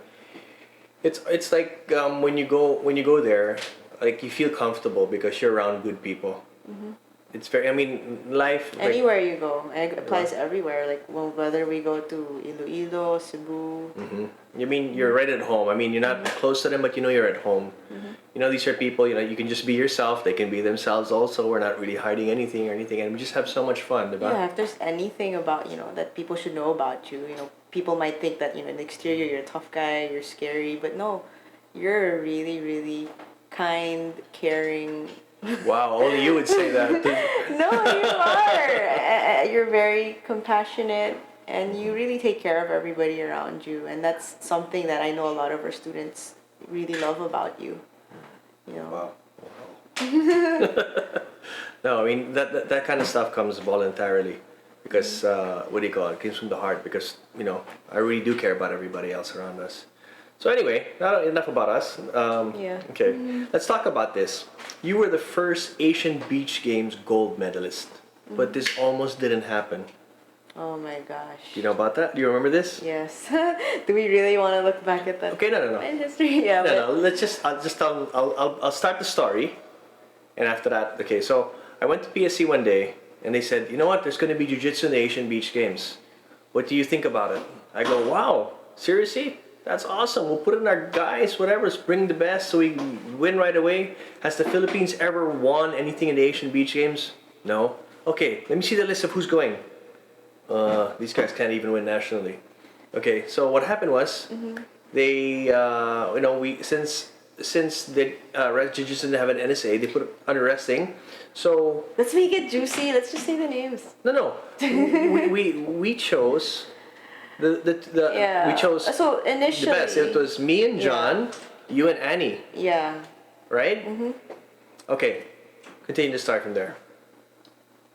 it's like when you go there, like you feel comfortable because you're around good people. It's very. I mean, life. Anywhere you go, it applies everywhere. Like whether we go to Iloilo, Cebu. You mean you're right at home. I mean, you're not close to them, but you're at home. These are people. You can just be yourself. They can be themselves. Also, we're not really hiding anything or anything, and we just have so much fun. Diba? Yeah. If there's anything about that people should know about you, people might think that in the exterior you're a tough guy, you're scary, but no, you're a really, really kind, caring. Wow, only you would say that. No, you are. You're very compassionate and you really take care of everybody around you. And that's something that I know a lot of our students really love about you. Wow. No, I mean, that kind of stuff comes voluntarily because, what do you call it? It comes from the heart because, I really do care about everybody else around us. So anyway, enough about us. Okay, let's talk about this. You were the first Asian Beach Games gold medalist, but this almost didn't happen. Oh my gosh. Do you know about that? Do you remember this? Yes. Do we really want to look back at that? Okay, no. In history, yeah. No. I'll start the story, and after that, okay. So I went to PSC one day, and they said, you know what? There's going to be Jiu-Jitsu in the Asian Beach Games. What do you think about it? I go, wow, seriously? That's awesome. We'll put in our guys, whatever, bring the best so we win right away. Has the Philippines ever won anything in the Asian Beach Games? No. Okay, let me see the list of who's going. These guys can't even win nationally. Okay, so what happened was they, since the Jiu-Jitsu didn't have an NSA, they put it under wrestling. So let's make it juicy. Let's just say the names. No. we chose. We chose so initially, the best. It was me and John, you and Annie. Yeah. Right? Okay. Continue to start from there.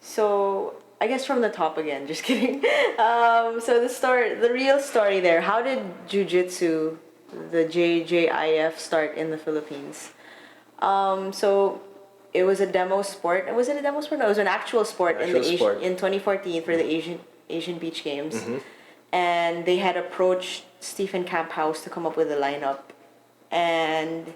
So I guess from the top again. Just kidding. So the real story there. How did Jiu-Jitsu, the JJIF, start in the Philippines? So it was a demo sport. Was it a demo sport? No, it was an actual sport in 2014 for the Asian Beach Games. And they had approached Stephen Camphouse to come up with a lineup. And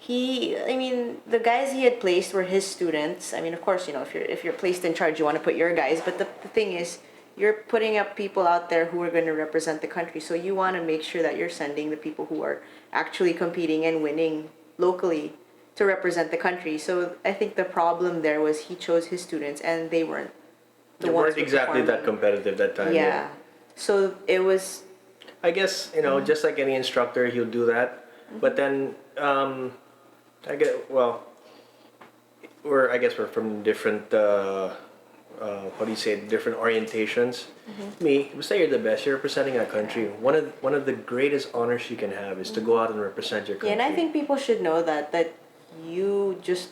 the guys he had placed were his students. I mean, of course, if you're placed in charge, you want to put your guys. But the thing is, you're putting up people out there who are going to represent the country. So you want to make sure that you're sending the people who are actually competing and winning locally to represent the country. So I think the problem there was he chose his students and they weren't They weren't exactly that competitive that time. Yeah. So it was. I guess just like any instructor, he'll do that. But then we're from different. Different orientations. Me, say you're the best. You're representing our country. One of the greatest honors you can have is to go out and represent your country. Yeah, and I think people should know that you just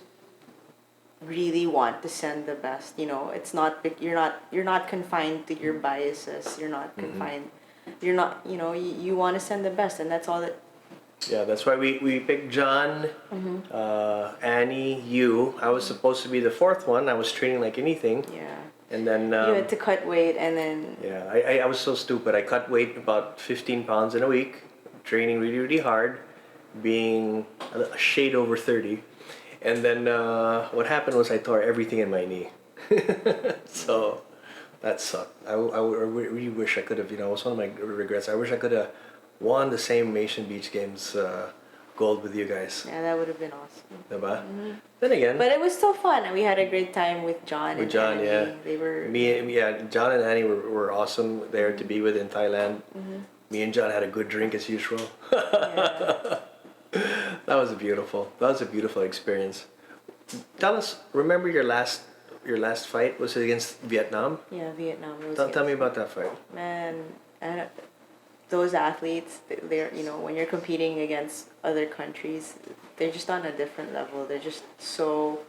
really want to send the best. It's not you're not confined to your biases. You're not confined. You're not. You want to send the best, and that's all that. Yeah, that's why we picked John, Annie, you. I was supposed to be the fourth one. I was training like anything. Yeah. And then you had to cut weight, and then. Yeah, I was so stupid. I cut weight about 15 pounds in a week, training really, really hard, being a shade over 30. And then what happened was I tore everything in my knee. So that sucked. I really wish I could have, you know, it was one of my regrets. I wish I could have won the same Asian Beach Games gold with you guys. Yeah, that would have been awesome. Diba? Then again, But it was still fun, and we had a great time with John. with and John, Annie. yeah. They were. John and Annie were awesome there to be with in Thailand. Me and John had a good drink as usual. Yeah. That was beautiful. That was a beautiful experience. Tell us, remember your last fight was it against Vietnam? Yeah, Vietnam. It was Tell me against- about that fight. Man, those athletes, they're, you know, when you're competing against other countries, they're just on a different level. They're just so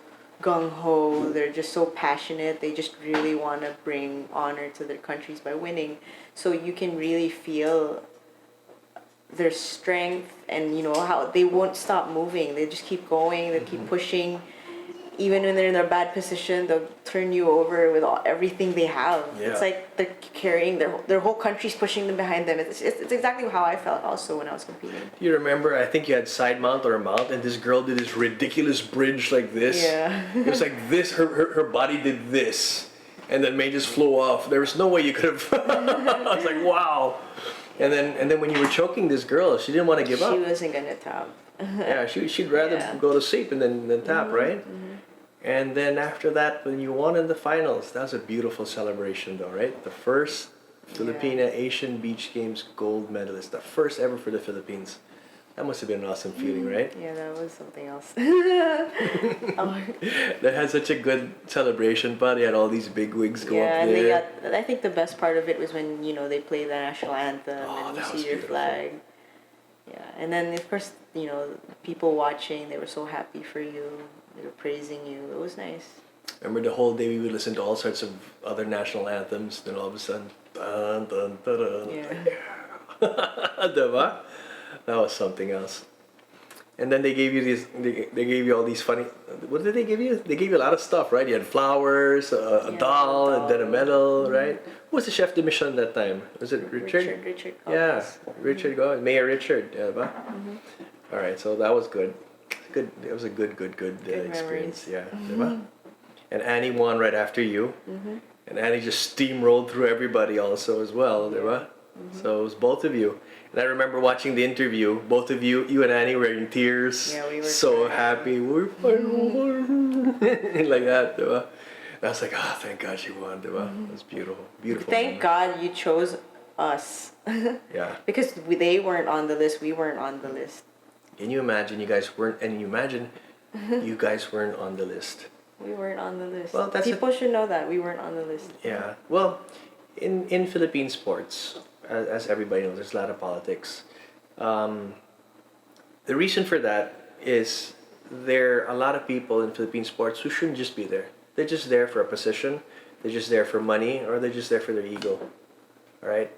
gung-ho. They're just so passionate. They just really want to bring honor to their countries by winning. So you can really feel their strength, and you know how they won't stop moving. They just keep going. They keep pushing. Even when they're in a bad position, they'll turn you over with everything they have. Yeah. It's like they're carrying their whole country's pushing them behind them. It's exactly how I felt also when I was competing. Do you remember? I think you had side mount or a mount, and this girl did this ridiculous bridge like this. Yeah. It was like this. Her body did this, and then May just flew off. There was no way you could have. I was like, wow. And then when you were choking this girl, she didn't want to give up. She wasn't gonna tap. Yeah, she'd rather Yeah. go to sleep and then tap, right? And then after that, when you won in the finals, that was a beautiful celebration, though, right? The first Filipina Asian Beach Games gold medalist, the first ever for the Philippines. That must have been an awesome feeling, right? Yeah, that was something else. That had such a good celebration, but they had all these big wigs go Yeah, up and they there. got. I think the best part of it was when, you know, they play the national anthem Oh, and you that was see your beautiful. flag. Yeah, and then of course, you know, people watching, they were so happy for you. They were praising you. It was nice. Remember the whole day we would listen to all sorts of other national anthems, then all of a sudden, dun, dun, dun, dun. Yeah. Diba? That was something else. And then they gave you these. They gave you all these funny. What did they give you? They gave you a lot of stuff, right? You had flowers, a Yeah, doll, a and then a doll. medal, right? Who was the chef de mission that time? Was it Richard? Richard. Yeah, Gomez. Richard Gomez, Mayor Richard. Yeah, ba? All right, so that was good. Good. It was a good experience. memories. Yeah, diba? And Annie won right after you, and Annie just steamrolled through everybody also as well, diba? So it was both of you. And I remember watching the interview. Both of you and Annie were in tears. Yeah, we were so crying. happy. We're like that, diba? And I was like, oh, thank God she won, diba? It was beautiful, beautiful. Thank God you chose us. Yeah. Because they weren't on the list, we weren't on the list. Can you imagine you guys weren't? And you imagine you guys weren't on the list. We weren't on the list. Well, that's People should know that we weren't on the list. Yeah. Well, in Philippine sports, as everybody knows, there's a lot of politics. The reason for that is there are a lot of people in Philippine sports who shouldn't just be there. They're just there for a position. They're just there for money, or they're just there for their ego. All right.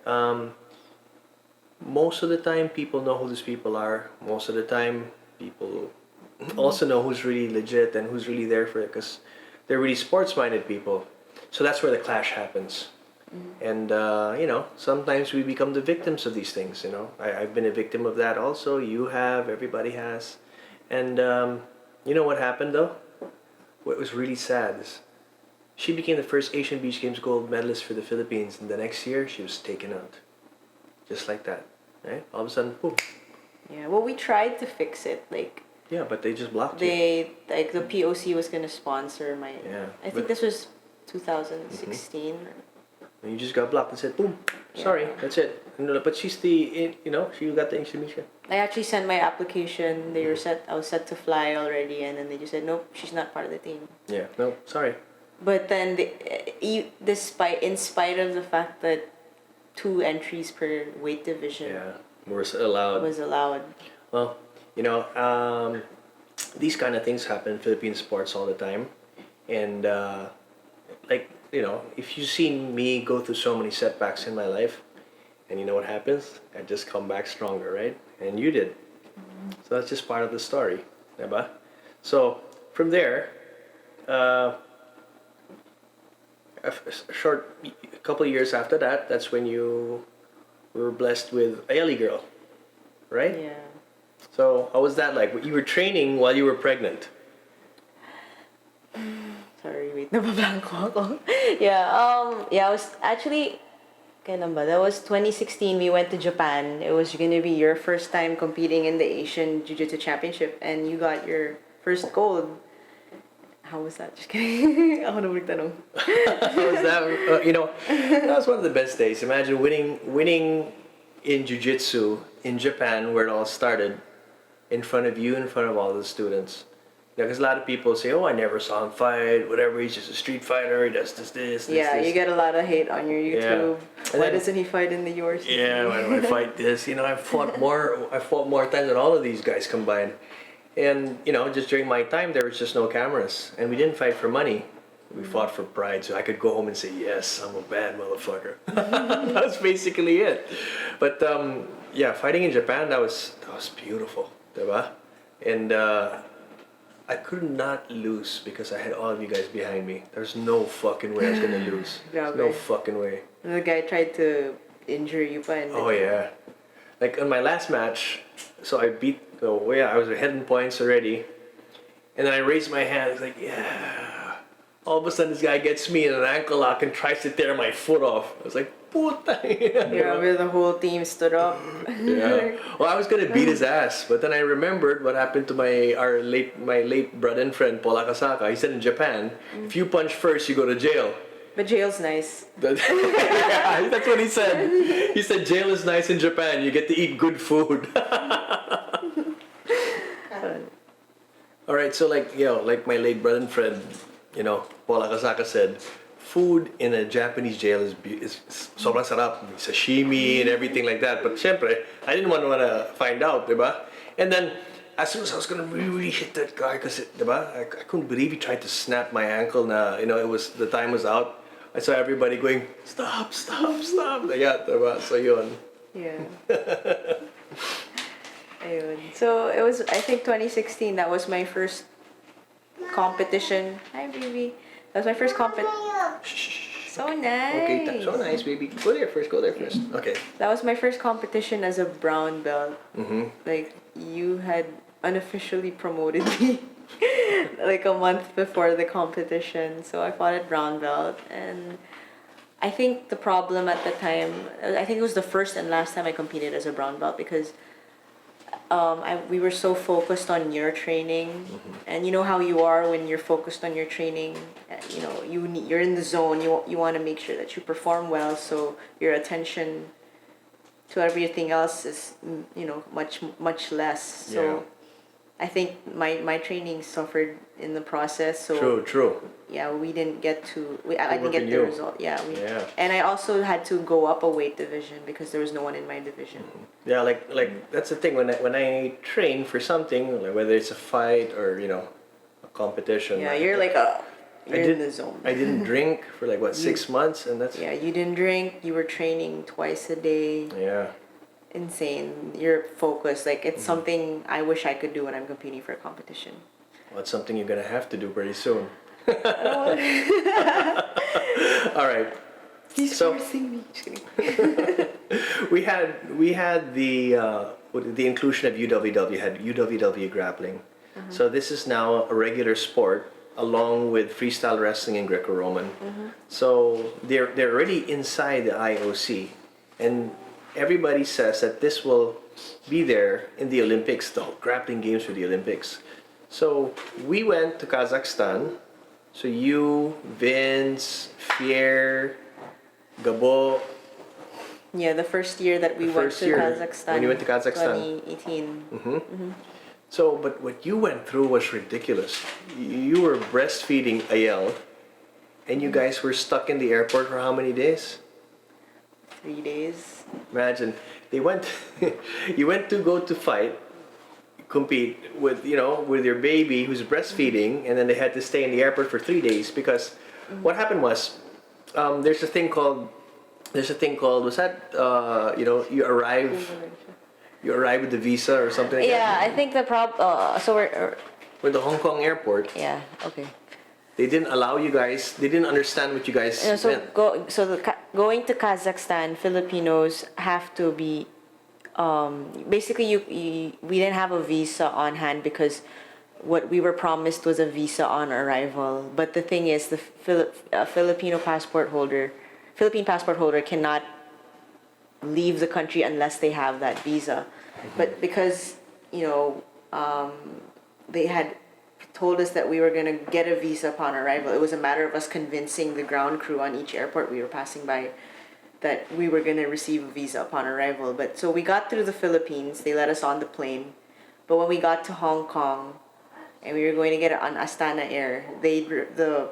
Most of the time, people know who these people are. Most of the time, people also know who's really legit and who's really there for it, because they're really sports-minded people. So that's where the clash happens. And, you know, sometimes we become the victims of these things, you know. I've been a victim of that also. You have, everybody has. And you know what happened, though? What was really sad is she became the first Asian Beach Games gold medalist for the Philippines, and the next year, she was taken out. Just like that, right? All of a sudden, boom. Yeah, well, we tried to fix it. Like, Yeah, but they just blocked you. like the POC was gonna sponsor my. Yeah, I but- think this was 2016. And you just got blocked and said, boom, Yeah. sorry, that's it. But she's the, you know, she got the exhibition. I actually sent my application. They were set. I was set to fly already, and then they just said, nope, she's not part of the team. Yeah, no, sorry. But then, in spite of the fact that 2 entries per weight division Yeah, we're allowed. was allowed. Well, you know, these kind of things happen in Philippine sports all the time. And, like, you know, if you've seen me go through so many setbacks in my life, and you know what happens? I just come back stronger, right? And you did. So that's just part of the story. Diba? So, from there, a couple of years after that, that's when you were blessed with a Yali girl, right? Yeah. So how was that like? You were training while you were pregnant. Nabablanko ako. I was actually, kailan ba? That was 2016. We went to Japan. It was gonna be your first time competing in the Asian Jiu-Jitsu Championship, and you got your first gold. How was that? Just kidding. Ako na tanong. How was that? That was one of the best days. Imagine winning in Jiu-Jitsu in Japan, where it all started, in front of you, in front of all the students. Because a lot of people say, "Oh, I never saw him fight. Whatever, he's just a street fighter. He does this." Yeah, you get a lot of hate on your YouTube. Yeah. Why doesn't he fight in the yours? Yeah, why do I fight this? I fought more times than all of these guys combined. And just during my time, there was just no cameras, and we didn't fight for money. We fought for pride, so I could go home and say, "Yes, I'm a bad motherfucker." That's basically it. But fighting in Japan, that was beautiful, diba? And I could not lose because I had all of you guys behind me. There's no fucking way I was gonna lose. There's no fucking way. And the guy tried to injure you, but oh yeah, like on my last match, so I beat. I was ahead in points already, and then I raised my hand. It's like, yeah. All of a sudden, this guy gets me in an ankle lock and tries to tear my foot off. I was like, puta. Where the whole team stood up. Yeah. Well, I was gonna beat his ass, but then I remembered what happened to my late brother and friend Paul Akasaka. He said in Japan, if you punch first, you go to jail. But jail's nice. Yeah, that's what he said. He said jail is nice in Japan. You get to eat good food. All right, so like my late brother and friend, Paul Akasaka said, food in a Japanese jail is sobrang sarap, sashimi and everything like that. But syempre, I didn't want to find out, diba? And then as soon as I was gonna really hit that guy, because diba, I couldn't believe he tried to snap my ankle. Na the time was out. I saw everybody going, stop. Yeah, diba? So yun. Yeah. Ayun. So it was, I think 2016, that was my first competition. Hi, baby. That was my first So nice. Okay, so nice, baby. Go there first. Okay. That was my first competition as a brown belt. Mm-hmm. Like, you had unofficially promoted me like a month before the competition. So I fought at brown belt, and I think the problem at the time, I think it was the first and last time I competed as a brown belt, because we were so focused on your training, and you know how you are when you're focused on your training. You're in the zone. You want to make sure that you perform well, so your attention to everything else is much less. So Yeah. I think my training suffered in the process. So True. yeah, we didn't get to. I didn't work get on the you. result. Yeah, Yeah. and I also had to go up a weight division because there was no one in my division. Yeah, like that's the thing when I train for something, like whether it's a fight or a competition. Yeah, you're in the zone. I didn't drink for 6 months, and that's Yeah, you didn't drink. You were training twice a day. yeah. Insane. You're focused. Like, it's something I wish I could do when I'm competing for a competition. Well, it's something you're gonna have to do pretty soon. All right. He's So- forcing me. Just kidding. We had the inclusion of UWW, had UWW grappling. So this is now a regular sport along with freestyle wrestling and Greco-Roman. So they're already inside the IOC, and everybody says that this will be there in the Olympics, the grappling games for the Olympics. So we went to Kazakhstan. So you, Vince, Fier, Gabo. Yeah, the first year that we The went first to year Kazakhstan. when you went to Kazakhstan. 2018. So, but what you went through was ridiculous. You were breastfeeding Ayel, and you guys were stuck in the airport for how many days? 3 days. Imagine, they went, you went to go to fight, compete with, with your baby who's breastfeeding, and then they had to stay in the airport for 3 days because what happened was, there's a thing called, was that, you arrive with the visa or something like Yeah, that? I think the so we're. With the Hong Kong airport, Yeah. Okay. they didn't allow you guys, they didn't understand what you guys meant. Going to Kazakhstan, Filipinos have to be. Basically, we didn't have a visa on hand because what we were promised was a visa on arrival. But the thing is, the Philippine passport holder cannot leave the country unless they have that visa. But because, they had told us that we were going to get a visa upon arrival, it was a matter of us convincing the ground crew on each airport we were passing by that we were going to receive a visa upon arrival. But so we got through the Philippines, they let us on the plane. But when we got to Hong Kong and we were going to get it on Astana Air, the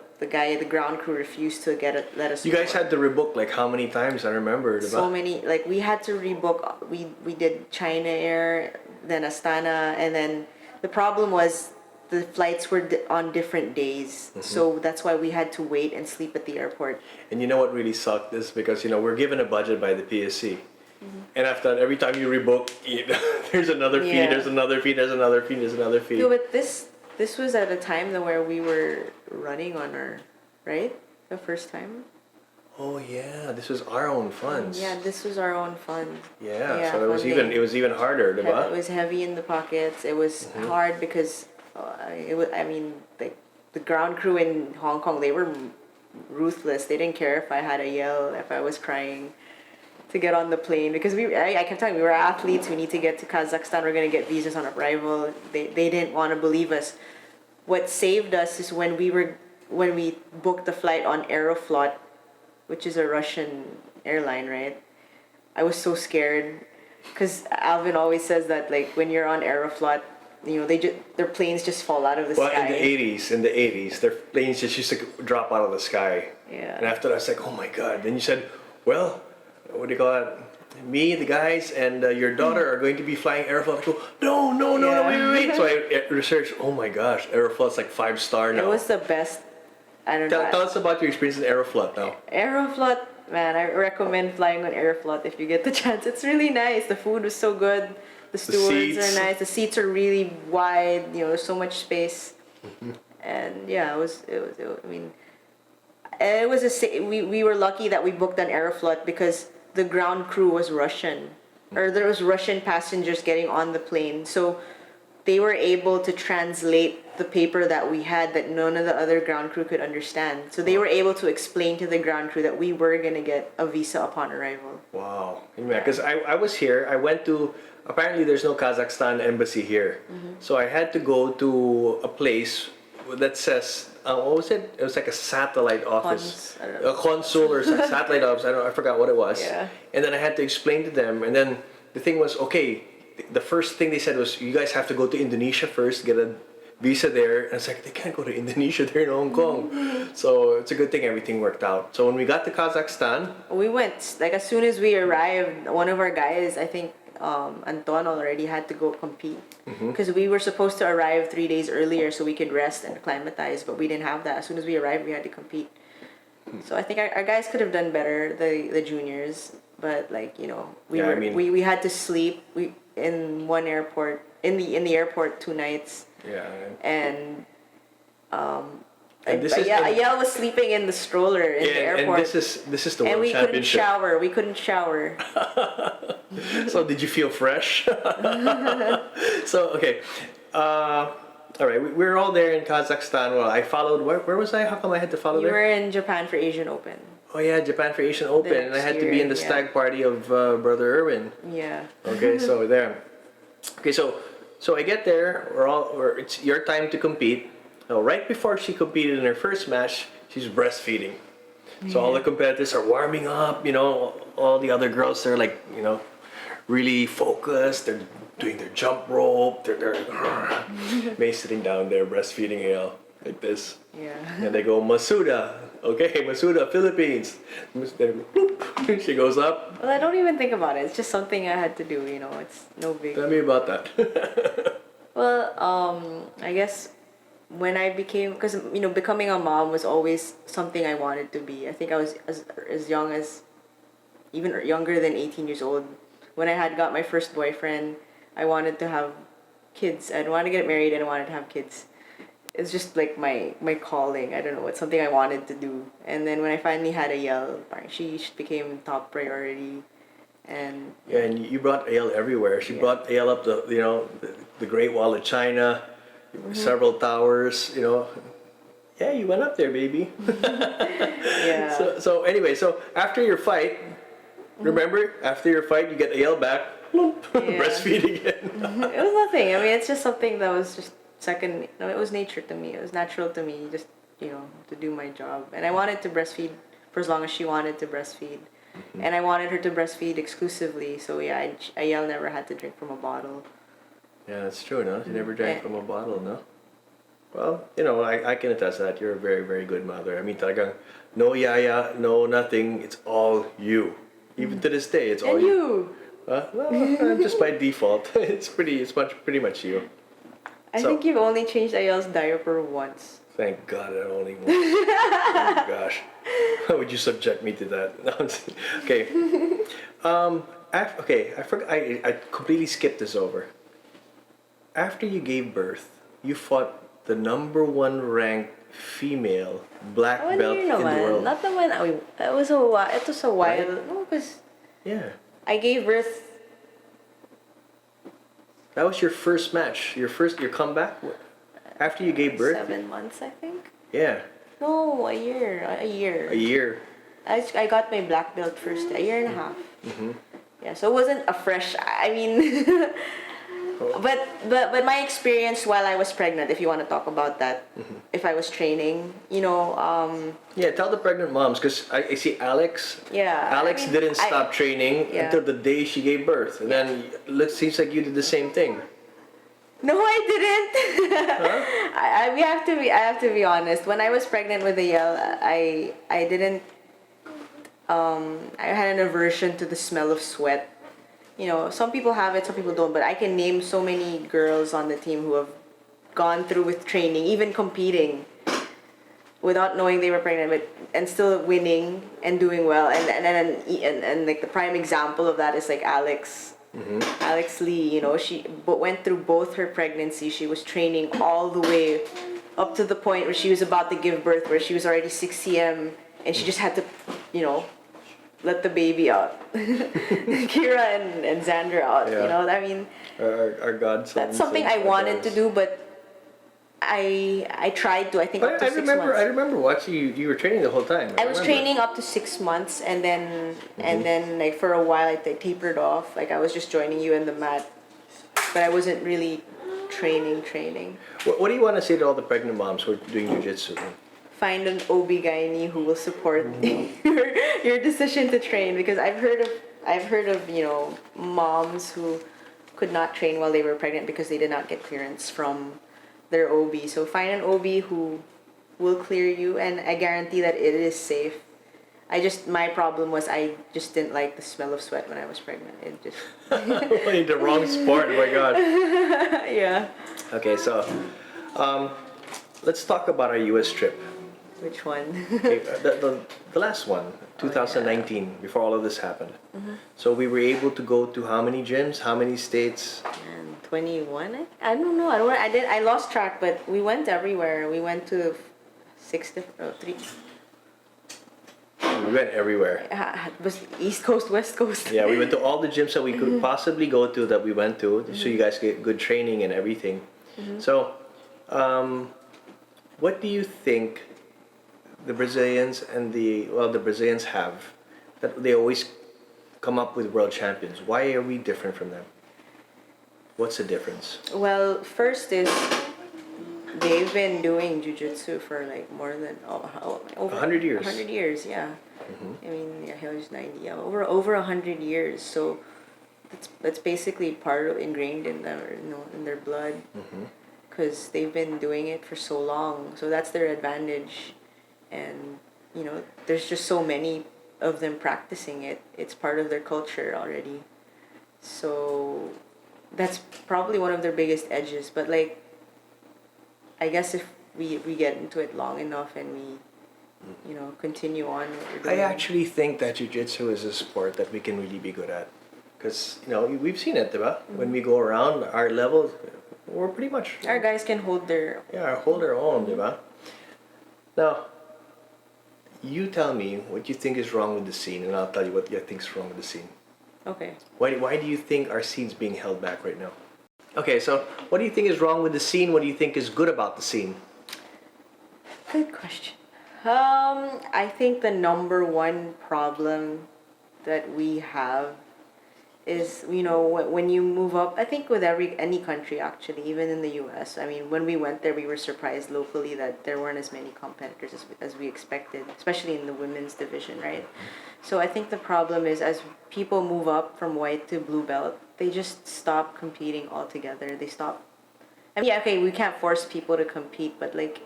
ground crew refused to let us. You guys had to rebook like how many times? I remember. So many, like we had to rebook. We did China Air, then Astana, and then the problem was the flights were on different days. So that's why we had to wait and sleep at the airport. And you know what really sucked is because we're given a budget by the PSC. And after that, every time you rebook, there's another fee, Yeah. there's another fee, there's another fee, there's another fee. No, but this was at a time though where we were running on our, right? The first time. Oh yeah, this was our own funds. Yeah, this was our own fund. Yeah, so funding. it was even harder, It diba? was heavy in the pockets. It was hard because the ground crew in Hong Kong, they were ruthless. They didn't care if I had a yell, if I was crying to get on the plane, because I kept telling them, we were athletes, we need to get to Kazakhstan, we're going to get visas on arrival. They didn't want to believe us. What saved us is when we booked the flight on Aeroflot, which is a Russian airline, right? I was so scared because Alvin always says that like when you're on Aeroflot, their planes just fall out of the Well, sky. in the 80s, their planes just used to drop out of the sky. Yeah. And after that, I was like, oh my God. Then you said, well, what do you call it? Me, the guys, and your daughter are going to be flying Aeroflot. I go, no, Yeah. wait. So I researched, oh my gosh, Aeroflot's like 5-star now. It was the best. I don't know. Tell us about your experience in Aeroflot now. Aeroflot, man, I recommend flying on Aeroflot if you get the chance. It's really nice. The food was so good. The stewards seats. are nice. The seats are really wide. There's so much space. And yeah, it was. I mean, it was we were lucky that we booked on Aeroflot because the ground crew was Russian, or there was Russian passengers getting on the plane. So they were able to translate the paper that we had that none of the other ground crew could understand. So they were able to explain to the ground crew that we were going to get a visa upon arrival. Wow. Yeah, because I was here. I went to, apparently there's no Kazakhstan embassy here. So I had to go to a place that says, what was it? It was like a satellite office. I don't know. A consul or satellite office. I forgot what it was. Yeah. And then I had to explain to them. And then the thing was, okay, the first thing they said was, you guys have to go to Indonesia first, get a visa there. And it's like, they can't go to Indonesia, they're in Hong Kong. So it's a good thing everything worked out. So when we got to Kazakhstan, We went, like as soon as we arrived, one of our guys, I think Anton already had to go compete. Because we were supposed to arrive 3 days earlier so we could rest and acclimatize, but we didn't have that. As soon as we arrived, we had to compete. So I think our guys could have done better, the juniors. But we had to sleep in one airport, in the airport 2 nights. yeah. And this is Ayel was sleeping in the stroller in the airport. And this is the And World we couldn't Championship. shower. We couldn't shower. So did you feel fresh? So okay, all right. We were all there in Kazakhstan. Well, I followed. Where was I? How come I had to follow You there? were in Japan for Asian Open. Oh yeah, Japan for Asian Open, and I had to be in the next stag year, party of Brother Irwin. Yeah. Okay, so there. Okay, so I get there. It's your time to compete. Now, right before she competed in her first match, she's breastfeeding. So all the competitors are warming up. All the other girls are like, really focused. They're doing their jump rope. They're May sitting down there breastfeeding Hale like this. Yeah. And they go, Masuda. Okay, Masuda, Philippines. Then, whoop, she goes up. Well, I don't even think about it. It's just something I had to do. It's no big. Tell me about that. Well, I guess when I became, because becoming a mom was always something I wanted to be. I think I was as young as, even younger than 18 years old. When I had got my first boyfriend, I wanted to have kids. I wanted to get married and I wanted to have kids. It's just like my calling. I don't know. It's something I wanted to do. And then when I finally had Ayel, she became top priority. And yeah, and you brought Ayel everywhere. She brought Ayel up the Great Wall of China. several towers, you know. Yeah, you went up there, baby. Yeah. So anyway, so after your fight, remember, after your fight, you get a yell back, breastfeed again. It was nothing. I mean, it's just something that was just second. No, it was nature to me. It was natural to me, just to do my job. And I wanted to breastfeed for as long as she wanted to breastfeed, and I wanted her to breastfeed exclusively. So yeah, Ayel never had to drink from a bottle. Yeah, that's true, no? You never drank from a bottle, no? Well, you know, I can attest to that. You're a very, very good mother. I mean, talagang no yaya, no nothing. It's all you. Even to this day, it's all And you. Well, just by default, pretty much you. I think you've only changed Ayel's diaper once. Thank God I only won. Oh gosh, how would you subject me to that? No, okay. Okay. I forgot. I completely skipped this over. After you gave birth, you fought the #1 ranked female black belt in the world. Not the one. It was a while. It was a while. Right? No, because Yeah. I gave birth. That was your first match. Your comeback after you gave birth. 7 months, I think. Yeah. No, a year. A year. A year. I got my black belt first. A year and a half. Yeah, so it wasn't a fresh. I mean. But my experience while I was pregnant, if you want to talk about that, if I was training, Yeah, tell the pregnant moms, because I see Alex. Yeah. Alex didn't stop training until the day she gave birth, and then it seems like you did the same thing. No, I didn't. Huh? I have to be honest. When I was pregnant with Ayel, I didn't. I had an aversion to the smell of sweat. Some people have it, some people don't, but I can name so many girls on the team who have gone through with training, even competing, without knowing they were pregnant, and still winning and doing well. And like the prime example of that is like Alex. Alex Lee, she went through both her pregnancy. She was training all the way up to the point where she was about to give birth, where she was already 6 cm, and she just had to, let the baby out. Kira and Xander out. Yeah. I mean, Our godsons. that's something I wanted to do, but I tried to. I think up to 6 months. I remember watching you. You were training the whole time. I was training up to 6 months, and then like for a while I tapered off. Like I was just joining you in the mat, but I wasn't really training. What do you want to say to all the pregnant moms who are doing jiu-jitsu? Find an OB-GYN who will support your decision to train, because I've heard of moms who could not train while they were pregnant because they did not get clearance from their OB. So find an OB who will clear you, and I guarantee that it is safe. My problem was I just didn't like the smell of sweat when I was pregnant. It just In the wrong sport, my God. Yeah. Okay, so let's talk about our US trip. Which one? Okay, the last one, 2019, before all of this happened. So we were able to go to how many gyms, how many states? And 21. I don't know. I lost track, but we went everywhere. We went to 3. We went everywhere. It was East Coast, West Coast. Yeah, we went to all the gyms that we could possibly go to that we went to, so you guys get good training and everything. So, what do you think the Brazilians and the Brazilians have that they always come up with world champions? Why are we different from them? What's the difference? Well, first is they've been doing jiu-jitsu for like more than over 100 years. 100 years, yeah. I mean, yeah, he was 90. Yeah, over 100 years. So that's basically ingrained in their blood, because they've been doing it for so long. So that's their advantage, and there's just so many of them practicing it. It's part of their culture already. So that's probably one of their biggest edges. But like, I guess if we get into it long enough and we continue on what we're doing. I actually think that jiu-jitsu is a sport that we can really be good at, because we've seen it, diba? When we go around our levels, we're pretty much Our guys can hold their own, diba? Now, you tell me what you think is wrong with the scene, and I'll tell you what you think is wrong with the scene. Okay. Why do you think our scene's being held back right now? Okay, so what do you think is wrong with the scene? What do you think is good about the scene? Good question. I think the number one problem that we have is, when you move up, I think with any country actually, even in the US. I mean, when we went there, we were surprised locally that there weren't as many competitors as we expected, especially in the women's division, right? So I think the problem is, as people move up from white to blue belt, they just stop competing altogether. They stop. I mean, yeah, okay, we can't force people to compete, but like,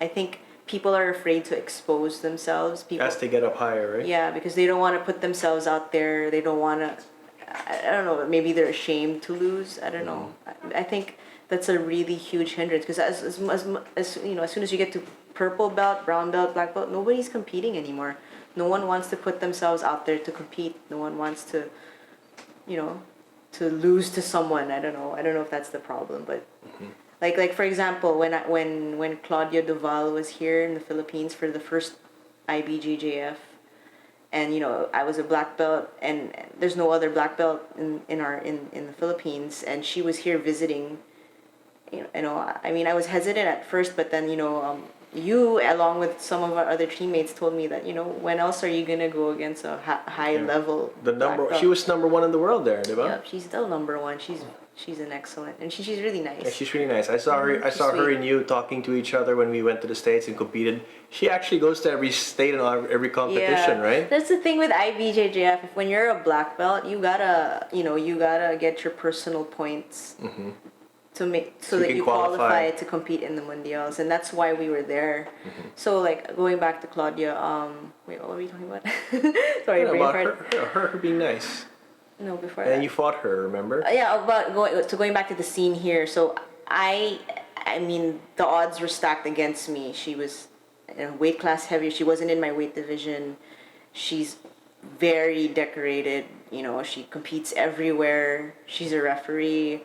I think people are afraid to expose themselves. People, As they get up higher, right? yeah, because they don't want to put themselves out there. They don't want to. I don't know. Maybe they're ashamed to lose. I don't know. I think that's a really huge hindrance because as soon as you get to purple belt, brown belt, black belt, nobody's competing anymore. No one wants to put themselves out there to compete. No one wants to, you know, to lose to someone. I don't know. I don't know if that's the problem, but like for example, when Claudia Duval was here in the Philippines for the first IBJJF, and I was a black belt, and there's no other black belt in the Philippines, and she was here visiting. I mean, I was hesitant at first, but then you, along with some of our other teammates, told me that when else are you gonna go against a high level The black number belt? she was number one in the world there, diba? Yeah, she's still number one. She's an excellent, and she's really nice. Yeah, she's really nice. I saw her. I She's saw her sweet. and you talking to each other when we went to the States and competed. She actually goes to every state and every competition, right? That's the thing with IBJJF. When you're a black belt, you gotta get your personal points to make so You that can you qualify. qualify to compete in the mundials, and that's why we were there. So like going back to Claudia, wait, what were we talking about? Sorry, Yeah, brain about fart. her being nice. No, before And that. you fought her, remember? Yeah, about going back to the scene here. So I mean, the odds were stacked against me. She was weight class heavier. She wasn't in my weight division. She's very decorated. She competes everywhere. She's a referee.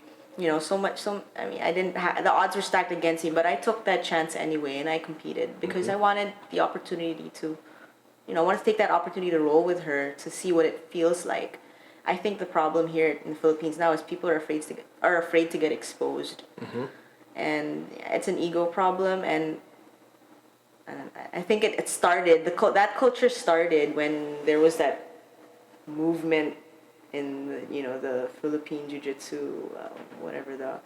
So much. So I mean, I didn't. The odds were stacked against me, but I took that chance anyway, and I competed because I wanted the opportunity to. I wanted to take that opportunity to roll with her to see what it feels like. I think the problem here in the Philippines now is people are afraid to get exposed, and it's an ego problem. And I think it started that culture started when there was that movement in the Philippine Jiu-Jitsu, whatever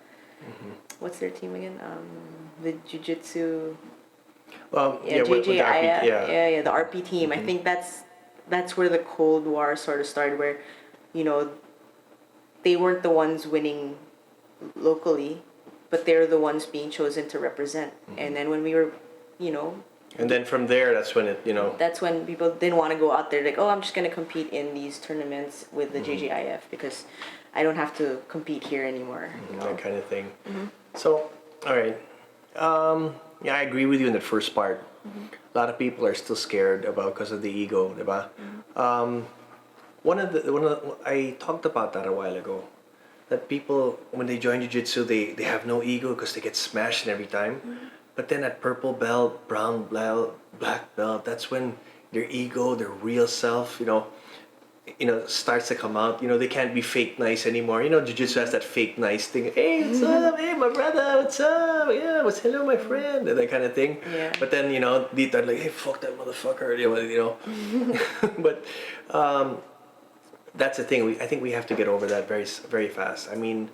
what's their team again? The Jiu-Jitsu. Yeah, with the RP, Yeah, the RP team. I think that's where the Cold War sort of started, where they weren't the ones winning locally, but they're the ones being chosen to represent. And then when we were, And then from there, that's when that's when people didn't want to go out there like, oh, I'm just going to compete in these tournaments with the JJIF because I don't have to compete here anymore. that kind of thing. So, all right. Yeah, I agree with you in the first part. A lot of people are still scared because of the ego, diba? I talked about that a while ago. That people, when they join jiu-jitsu, they have no ego because they get smashed every time. But then at purple belt, brown belt, black belt, that's when their ego, their real self, starts to come out. They can't be fake nice anymore. Jiu-jitsu has that fake nice thing. Hey, what's up? Hey, my brother, what's up? Yeah, hello, my friend, and that kind of thing. Yeah. But then, deep down, like, hey, fuck that motherfucker, But that's the thing. I think we have to get over that very, very fast. I mean,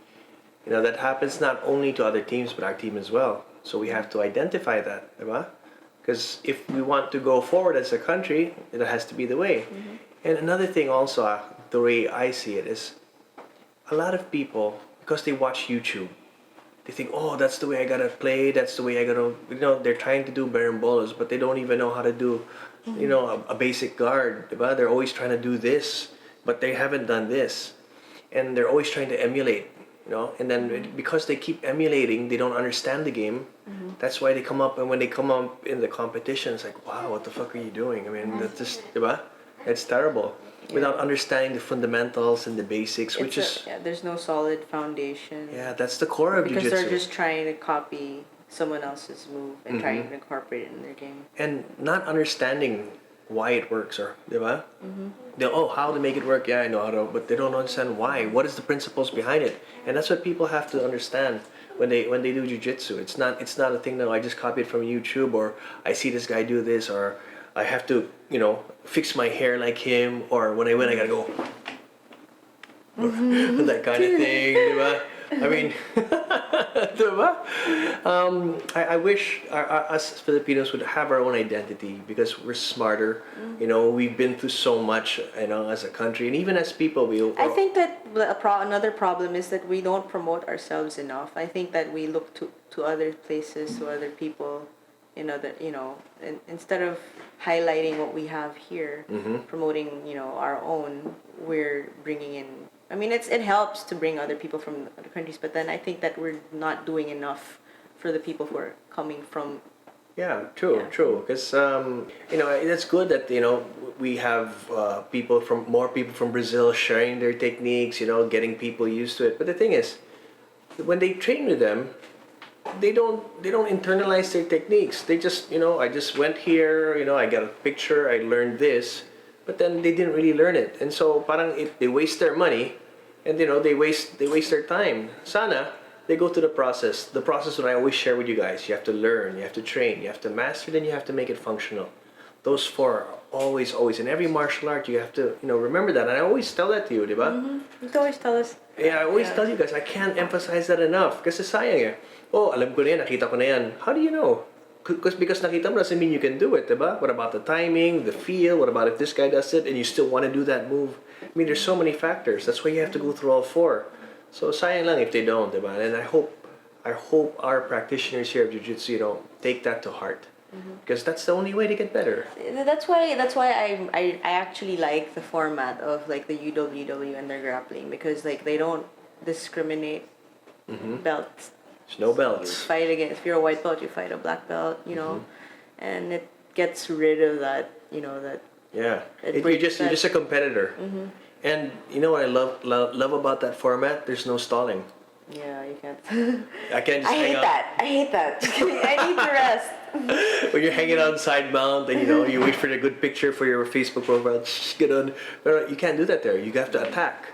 that happens not only to other teams, but our team as well. So we have to identify that, because if we want to go forward as a country, it has to be the way. And another thing also, the way I see it is, a lot of people, because they watch YouTube, they think, oh, that's the way I gotta play, that's the way I gotta, they're trying to do berimbolos, but they don't even know how to do, a basic guard, diba? They're always trying to do this, but they haven't done this. And they're always trying to emulate, and then because they keep emulating, they don't understand the game. That's why they come up, and when they come up in the competition, it's like, wow, what the fuck are you doing? I mean, that's just, diba? It's terrible. Without understanding the fundamentals and the basics, there's no solid foundation. Yeah, that's the core of because jiu-jitsu. they're just trying to copy someone else's move and trying to incorporate it in their game. And not understanding why it works, or diba? How to make it work, yeah, I know how to, but they don't understand why. What is the principles behind it? And that's what people have to understand when they do jiu-jitsu. It's not a thing that I just copy it from YouTube, or I see this guy do this, or I have to, fix my hair like him, or when I win I gotta go that kind of thing, diba? I mean, diba? I wish us Filipinos would have our own identity, because we're smarter. We've been through so much, as a country, and even as people, I think that another problem is that we don't promote ourselves enough. I think that we look to other places, to other people, and instead of highlighting what we have here, promoting, our own, we're bringing in. I mean, it helps to bring other people from other countries, but then I think that we're not doing enough for the people who are coming from. Yeah, true. Because it's good that we have more people from Brazil sharing their techniques. Getting people used to it. But the thing is, when they train with them, they don't internalize their techniques. They just I just went here. I got a picture. I learned this, but then they didn't really learn it, and so parang they waste their money, and they waste their time. Sana they go through the process. The process that I always share with you guys. You have to learn, you have to train, you have to master, then you have to make it functional. Those four are always, in every martial art, you have to, remember that. And I always tell that to you, diba? You always tell us. Yeah, I always tell you guys. I can't emphasize that enough. Kasi sayang eh. Oh, alam ko na yan, nakita ko na yan. How do you know? Because nakita mo doesn't mean you can do it, diba? What about the timing, the feel? What about if this guy does it and you still want to do that move? I mean, there's so many factors. That's why you have to go through all four. So sayang lang if they don't, diba? And I hope our practitioners here of Jiu-Jitsu, take that to heart. Because that's the only way to get better. That's why I actually like the format of like the UWW and their grappling, because like they don't discriminate belts. There's no belts. You fight against, if you're a white belt, you fight a black belt, and it gets rid of that, that. Yeah, you're just a competitor. And you know what I love about that format? There's no stalling. Yeah, you can't. I can't just hang out. I hate that. I need to rest. When you're hanging out side mount and you wait for the good picture for your Facebook profile, get on. But you can't do that there. You have to attack.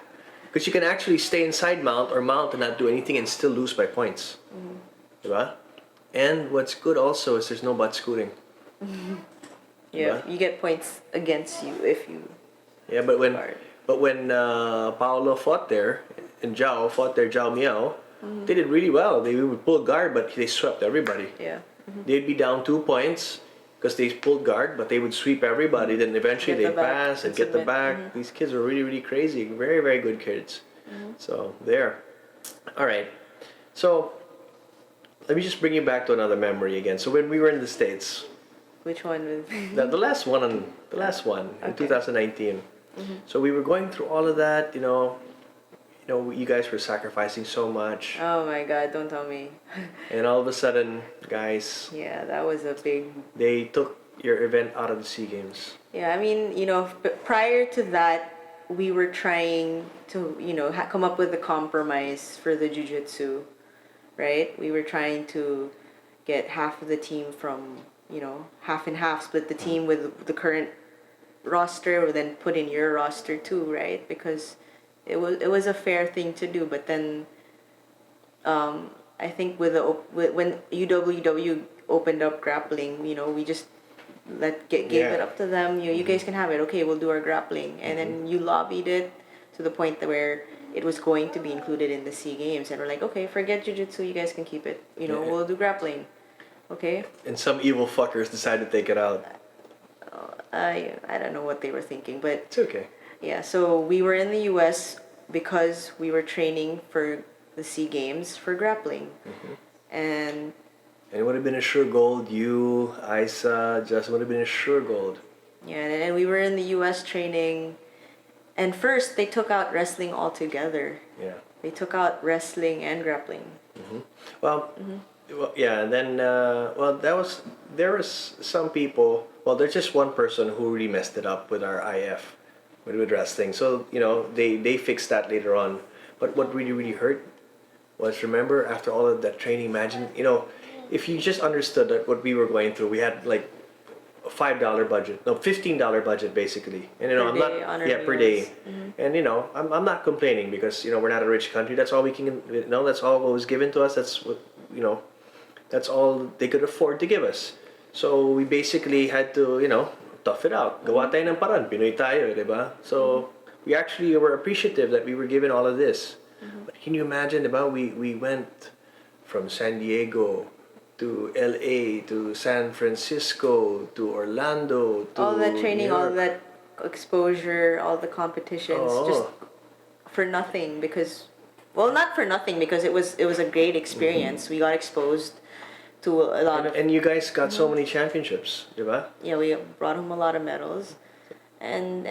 Because you can actually stay in side mount or mount and not do anything and still lose by points. Diba? And what's good also is there's no butt scooting. Yeah, you get points against you if you. Yeah, but when Paolo fought there and Zhao fought there, Zhao Miao, they did really well. They would pull guard, but they swept everybody. Yeah. They'd be down 2 points because they pulled guard, but they would sweep everybody. Then eventually they'd pass and get the back. These kids were really, really crazy. Very, very good kids. So there. All right. So let me just bring you back to another memory again. So when we were in the States. Which one was? The last one in 2019. So we were going through all of that, you guys were sacrificing so much. Oh my God, don't tell me. And all of a sudden, guys. Yeah, that was a big. They took your event out of the SEA Games. Yeah, I mean, prior to that, we were trying to, come up with a compromise for the Jiu-Jitsu, right? We were trying to get half of the team from, half and half, split the team with the current roster, or then put in your roster too, right? Because it was a fair thing to do. But then I think when UWW opened up grappling, we just gave it up to them. You guys can have it. Okay, we'll do our grappling. And then you lobbied it to the point where it was going to be included in the SEA Games, and we're like, okay, forget Jiu-Jitsu, you guys can keep it. We'll do grappling. Okay. And some evil fuckers decided to take it out. I don't know what they were thinking, but it's okay. Yeah, so we were in the U.S. because we were training for the SEA Games for grappling, and it would have been a sure gold. You, Isa, just would have been a sure gold. Yeah, and we were in the U.S. training, and first they took out wrestling altogether. Yeah, they took out wrestling and grappling. Well, yeah, and then there was some people. Well, there's just one person who really messed it up with our IF, with wrestling. So, they fixed that later on. But what really, really hurt was, remember, after all of that training, imagine, if you just understood that what we were going through, we had, $5 budget, no, $15 budget basically. And you know, Per I'm day, not, honor yeah, per day. meals. And you know, I'm not complaining because you know we're not a rich country. That's all we can, you know, that's all what was given to us. That's what, you know, that's all they could afford to give us. So we basically had to, you know, tough it out. Gawa tayo ng paraan. Pinoy tayo, di ba? So we actually were appreciative that we were given all of this. But can you imagine, di ba? We went from San Diego to LA to San Francisco to Orlando to All that training, New all York. that exposure, all the competitions, just Oh. for nothing because, well, not for nothing because it was a great experience. We got exposed to a lot of, And you guys got so many championships, di ba? yeah, we brought home a lot of medals, and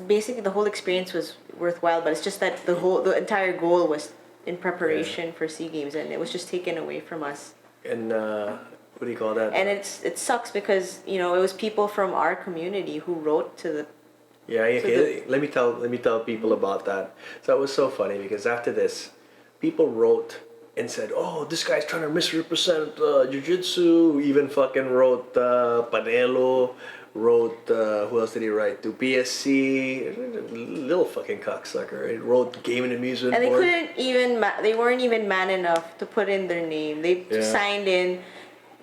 basically the whole experience was worthwhile. But it's just that the entire goal was in preparation for SEA Games, and it was just taken away from us. And what do you call that? And it sucks because you know it was people from our community who wrote to the Yeah, So okay. Let me tell people about that. So it was so funny because after this, people wrote and said, "Oh, this guy's trying to misrepresent Jiu-Jitsu." Even fucking wrote Panelo, wrote who else did he write? To PSC, little fucking cocksucker. He wrote Game and Amusement and they Board. couldn't even they weren't even man enough to put in their name. They Yeah. signed in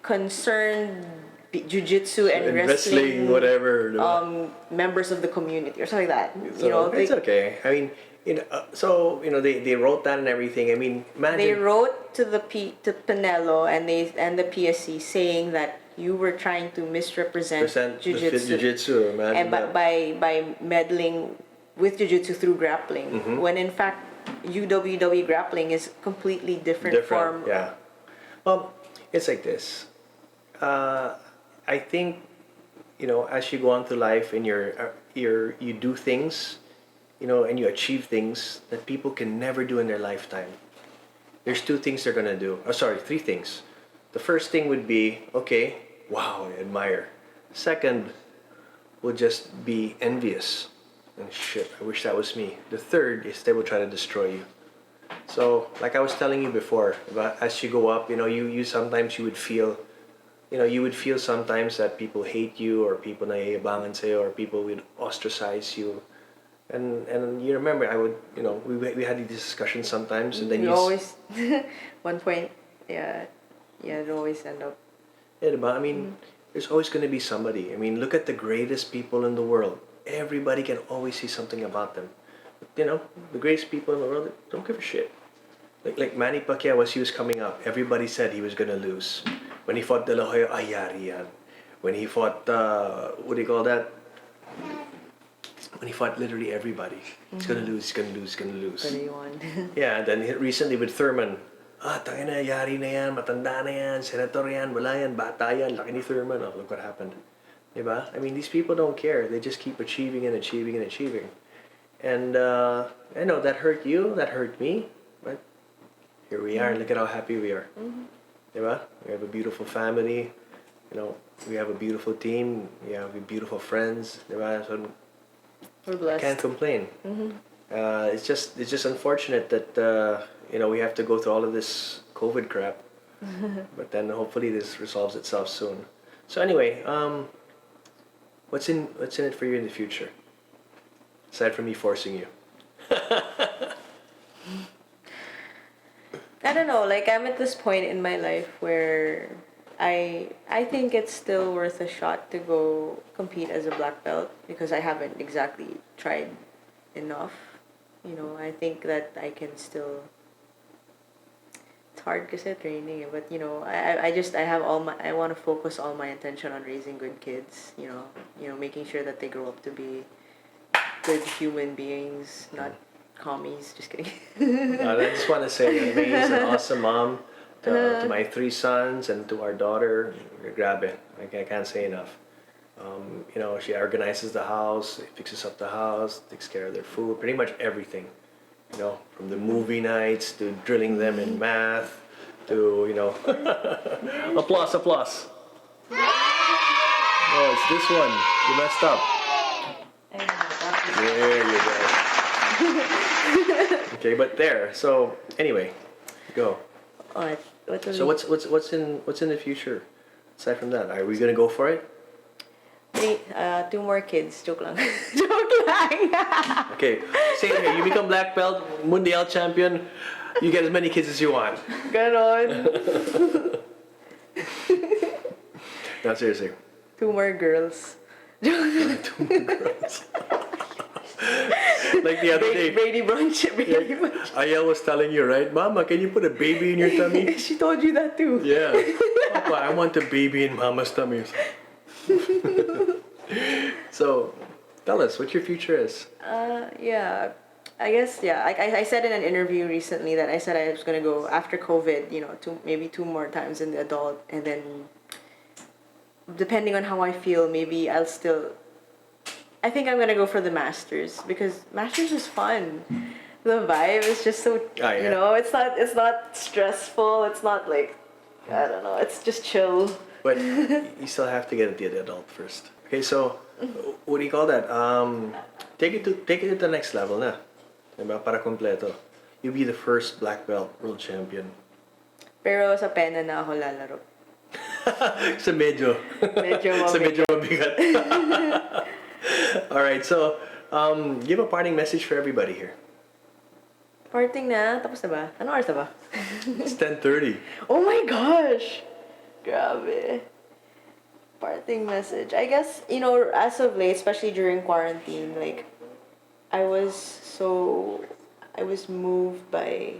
concerned jiu-jitsu and wrestling whatever. members of the community or something like that. So, You know, it's okay. I mean, you know, so you know they wrote that and everything. I mean, imagine. they wrote to to Pinello and the PSC saying that you were trying to misrepresent Present the jiu-jitsu Jiu-Jitsu, imagine and that. by meddling with jiu-jitsu through grappling when in fact UWW grappling is completely different form. Yeah. Well, it's like this. I think, you know, as you go on through life and you do things, you know, and you achieve things that people can never do in their lifetime. There's two things they're gonna do. Oh, sorry, three things. The first thing would be, okay, wow, I admire. Second will just be envious. And shit, I wish that was me. The third is they will try to destroy you. So, like I was telling you before, about as you go up, you know, you sometimes you would feel, you know, you would feel sometimes that people hate you or people naiyabangan sa'yo or people would ostracize you. And you remember, I would, you know, we had these discussions sometimes, and then You you always one point, it always end up. yeah, diba? I mean, there's always going to be somebody. I mean, look at the greatest people in the world. Everybody can always see something about them. You know, the greatest people in the world don't give a shit. Like Manny Pacquiao, as he was coming up, everybody said he was gonna lose. When he fought De La Hoya, ay yari yan. When he fought, what do you call that? When he fought literally everybody. He's gonna lose, he's gonna lose, he's gonna lose. But you won. Yeah, and then recently with Thurman, tangin na, yari na yan, matanda na yan, senator yan, wala yan, bata yan, laki ni Thurman. Oh, look what happened. Diba? I mean, these people don't care. They just keep achieving and achieving and achieving. And I know that hurt you, that hurt me, but here we are. Look at how happy we are. Diba? We have a beautiful family. You know, we have a beautiful team. We have beautiful friends. Diba? So We're I blessed. can't complain. It's just unfortunate that you know we have to go through all of this COVID crap. But then hopefully this resolves itself soon. So anyway, what's in it for you in the future? Aside from me forcing you. I don't know, like I'm at this point in my life where I think it's still worth a shot to go compete as a black belt because I haven't exactly tried enough. You know, I think that I can still. It's hard kasi training, but you know, I want to focus all my attention on raising good kids. You know, making sure that they grow up to be good human beings, not commies. Just kidding. I just want to say that May is an awesome mom to my three sons and to our daughter. Grabe. I can't say enough. You know, she organizes the house, fixes up the house, takes care of their food, pretty much everything. You know, from the movie nights to drilling them in math to, you know, applause. Oh, it's this one. You messed up. There you go. Okay, but there. So anyway, go. What So what's in the future? Aside from that, are we gonna go for it? 2 more kids. Joke lang. Joke lang. Okay, same here. You become black belt, mundial champion. You get as many kids as you want. Ganon. No, seriously. 2 more girls. 2 more girls. Like the other day. Brady Bunch. Brady Bunch. Ayel was telling you, right? Mama, can you put a baby in your tummy? She told you that too. Yeah. Papa, I want a baby in Mama's tummy. So, tell us what your future is. Yeah. I guess, yeah. I said in an interview recently that I said I was going to go after COVID, maybe 2 more times in the adult. And then, depending on how I feel, maybe I'll still... I think I'm going to go for the Masters because Masters is fun. The vibe is just so, it's not stressful. It's not like, I don't know, it's just chill. But you still have to get into the adult first. Okay, so what do you call that? Take it to the next level na. Diba? Para kompleto. You'll be the first black belt world champion. Pero sa pena na ako lalaro. Sa medyo. Sa medyo mabigat. All right, so give a parting message for everybody here. Parting na? Tapos na ba? Anong oras na ba? It's 10:30. Oh my gosh! Grabe. Parting message. I guess, as of late, especially during quarantine, like, I was moved by,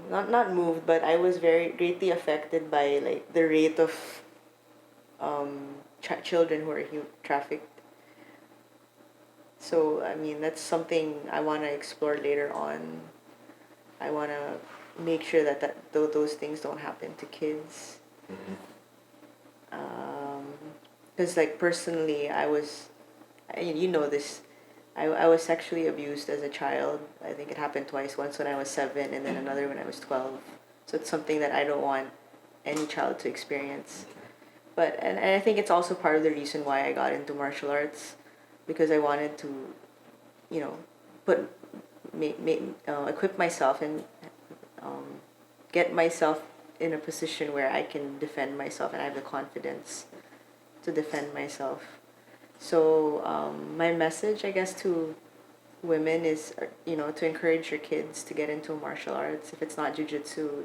not moved, but I was very greatly affected by, like, the rate of children who are trafficked. So, I mean, that's something I want to explore later on. I want to make sure that those things don't happen to kids. Because, like, personally, I was, this, I was sexually abused as a child. I think it happened twice, once when I was 7 and then another when I was 12. So it's something that I don't want any child to experience. But, and I think it's also part of the reason why I got into martial arts, because I wanted to, equip myself and get myself in a position where I can defend myself and I have the confidence to defend myself. So my message, I guess, to women is, to encourage your kids to get into martial arts. If it's not Jiu-Jitsu,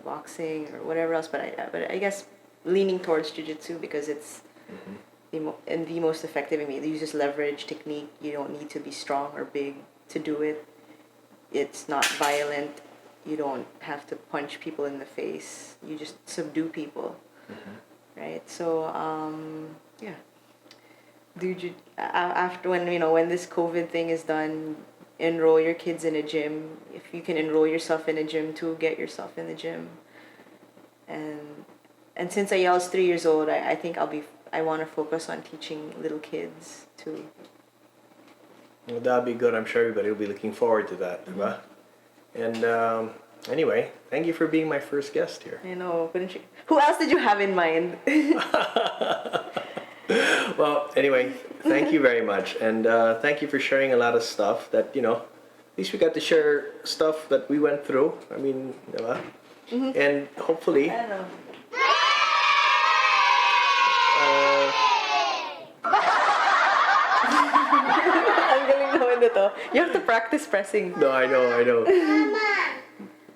boxing or whatever else, but I guess leaning towards Jiu-Jitsu because it's the most effective. I mean, it uses leverage technique. You don't need to be strong or big to do it. It's not violent. You don't have to punch people in the face. You just subdue people, right? So, yeah. After when this COVID thing is done, enroll your kids in a gym. If you can enroll yourself in a gym too, get yourself in the gym. And since Ayel is 3 years old, I think I want to focus on teaching little kids too. Well, that'd be good. I'm sure everybody will be looking forward to that. Diba? And anyway, thank you for being my first guest here. I know. Who else did you have in mind? Well, anyway, thank you very much. And thank you for sharing a lot of stuff that, at least we got to share stuff that we went through. I mean, diba? And hopefully... I don't know. You have to practice pressing. No, I know.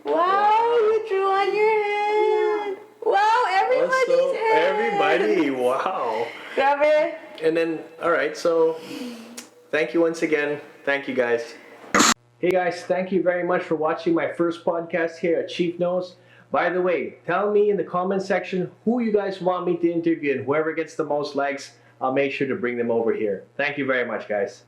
Wow, you drew on your head. Wow, everybody's head. Everybody, wow. Grabe. And then, all right, so thank you once again. Thank you, guys. Hey, guys, thank you very much for watching my first podcast here at Chief Knows. By the way, tell me in the comment section who you guys want me to interview, and whoever gets the most likes, I'll make sure to bring them over here. Thank you very much, guys.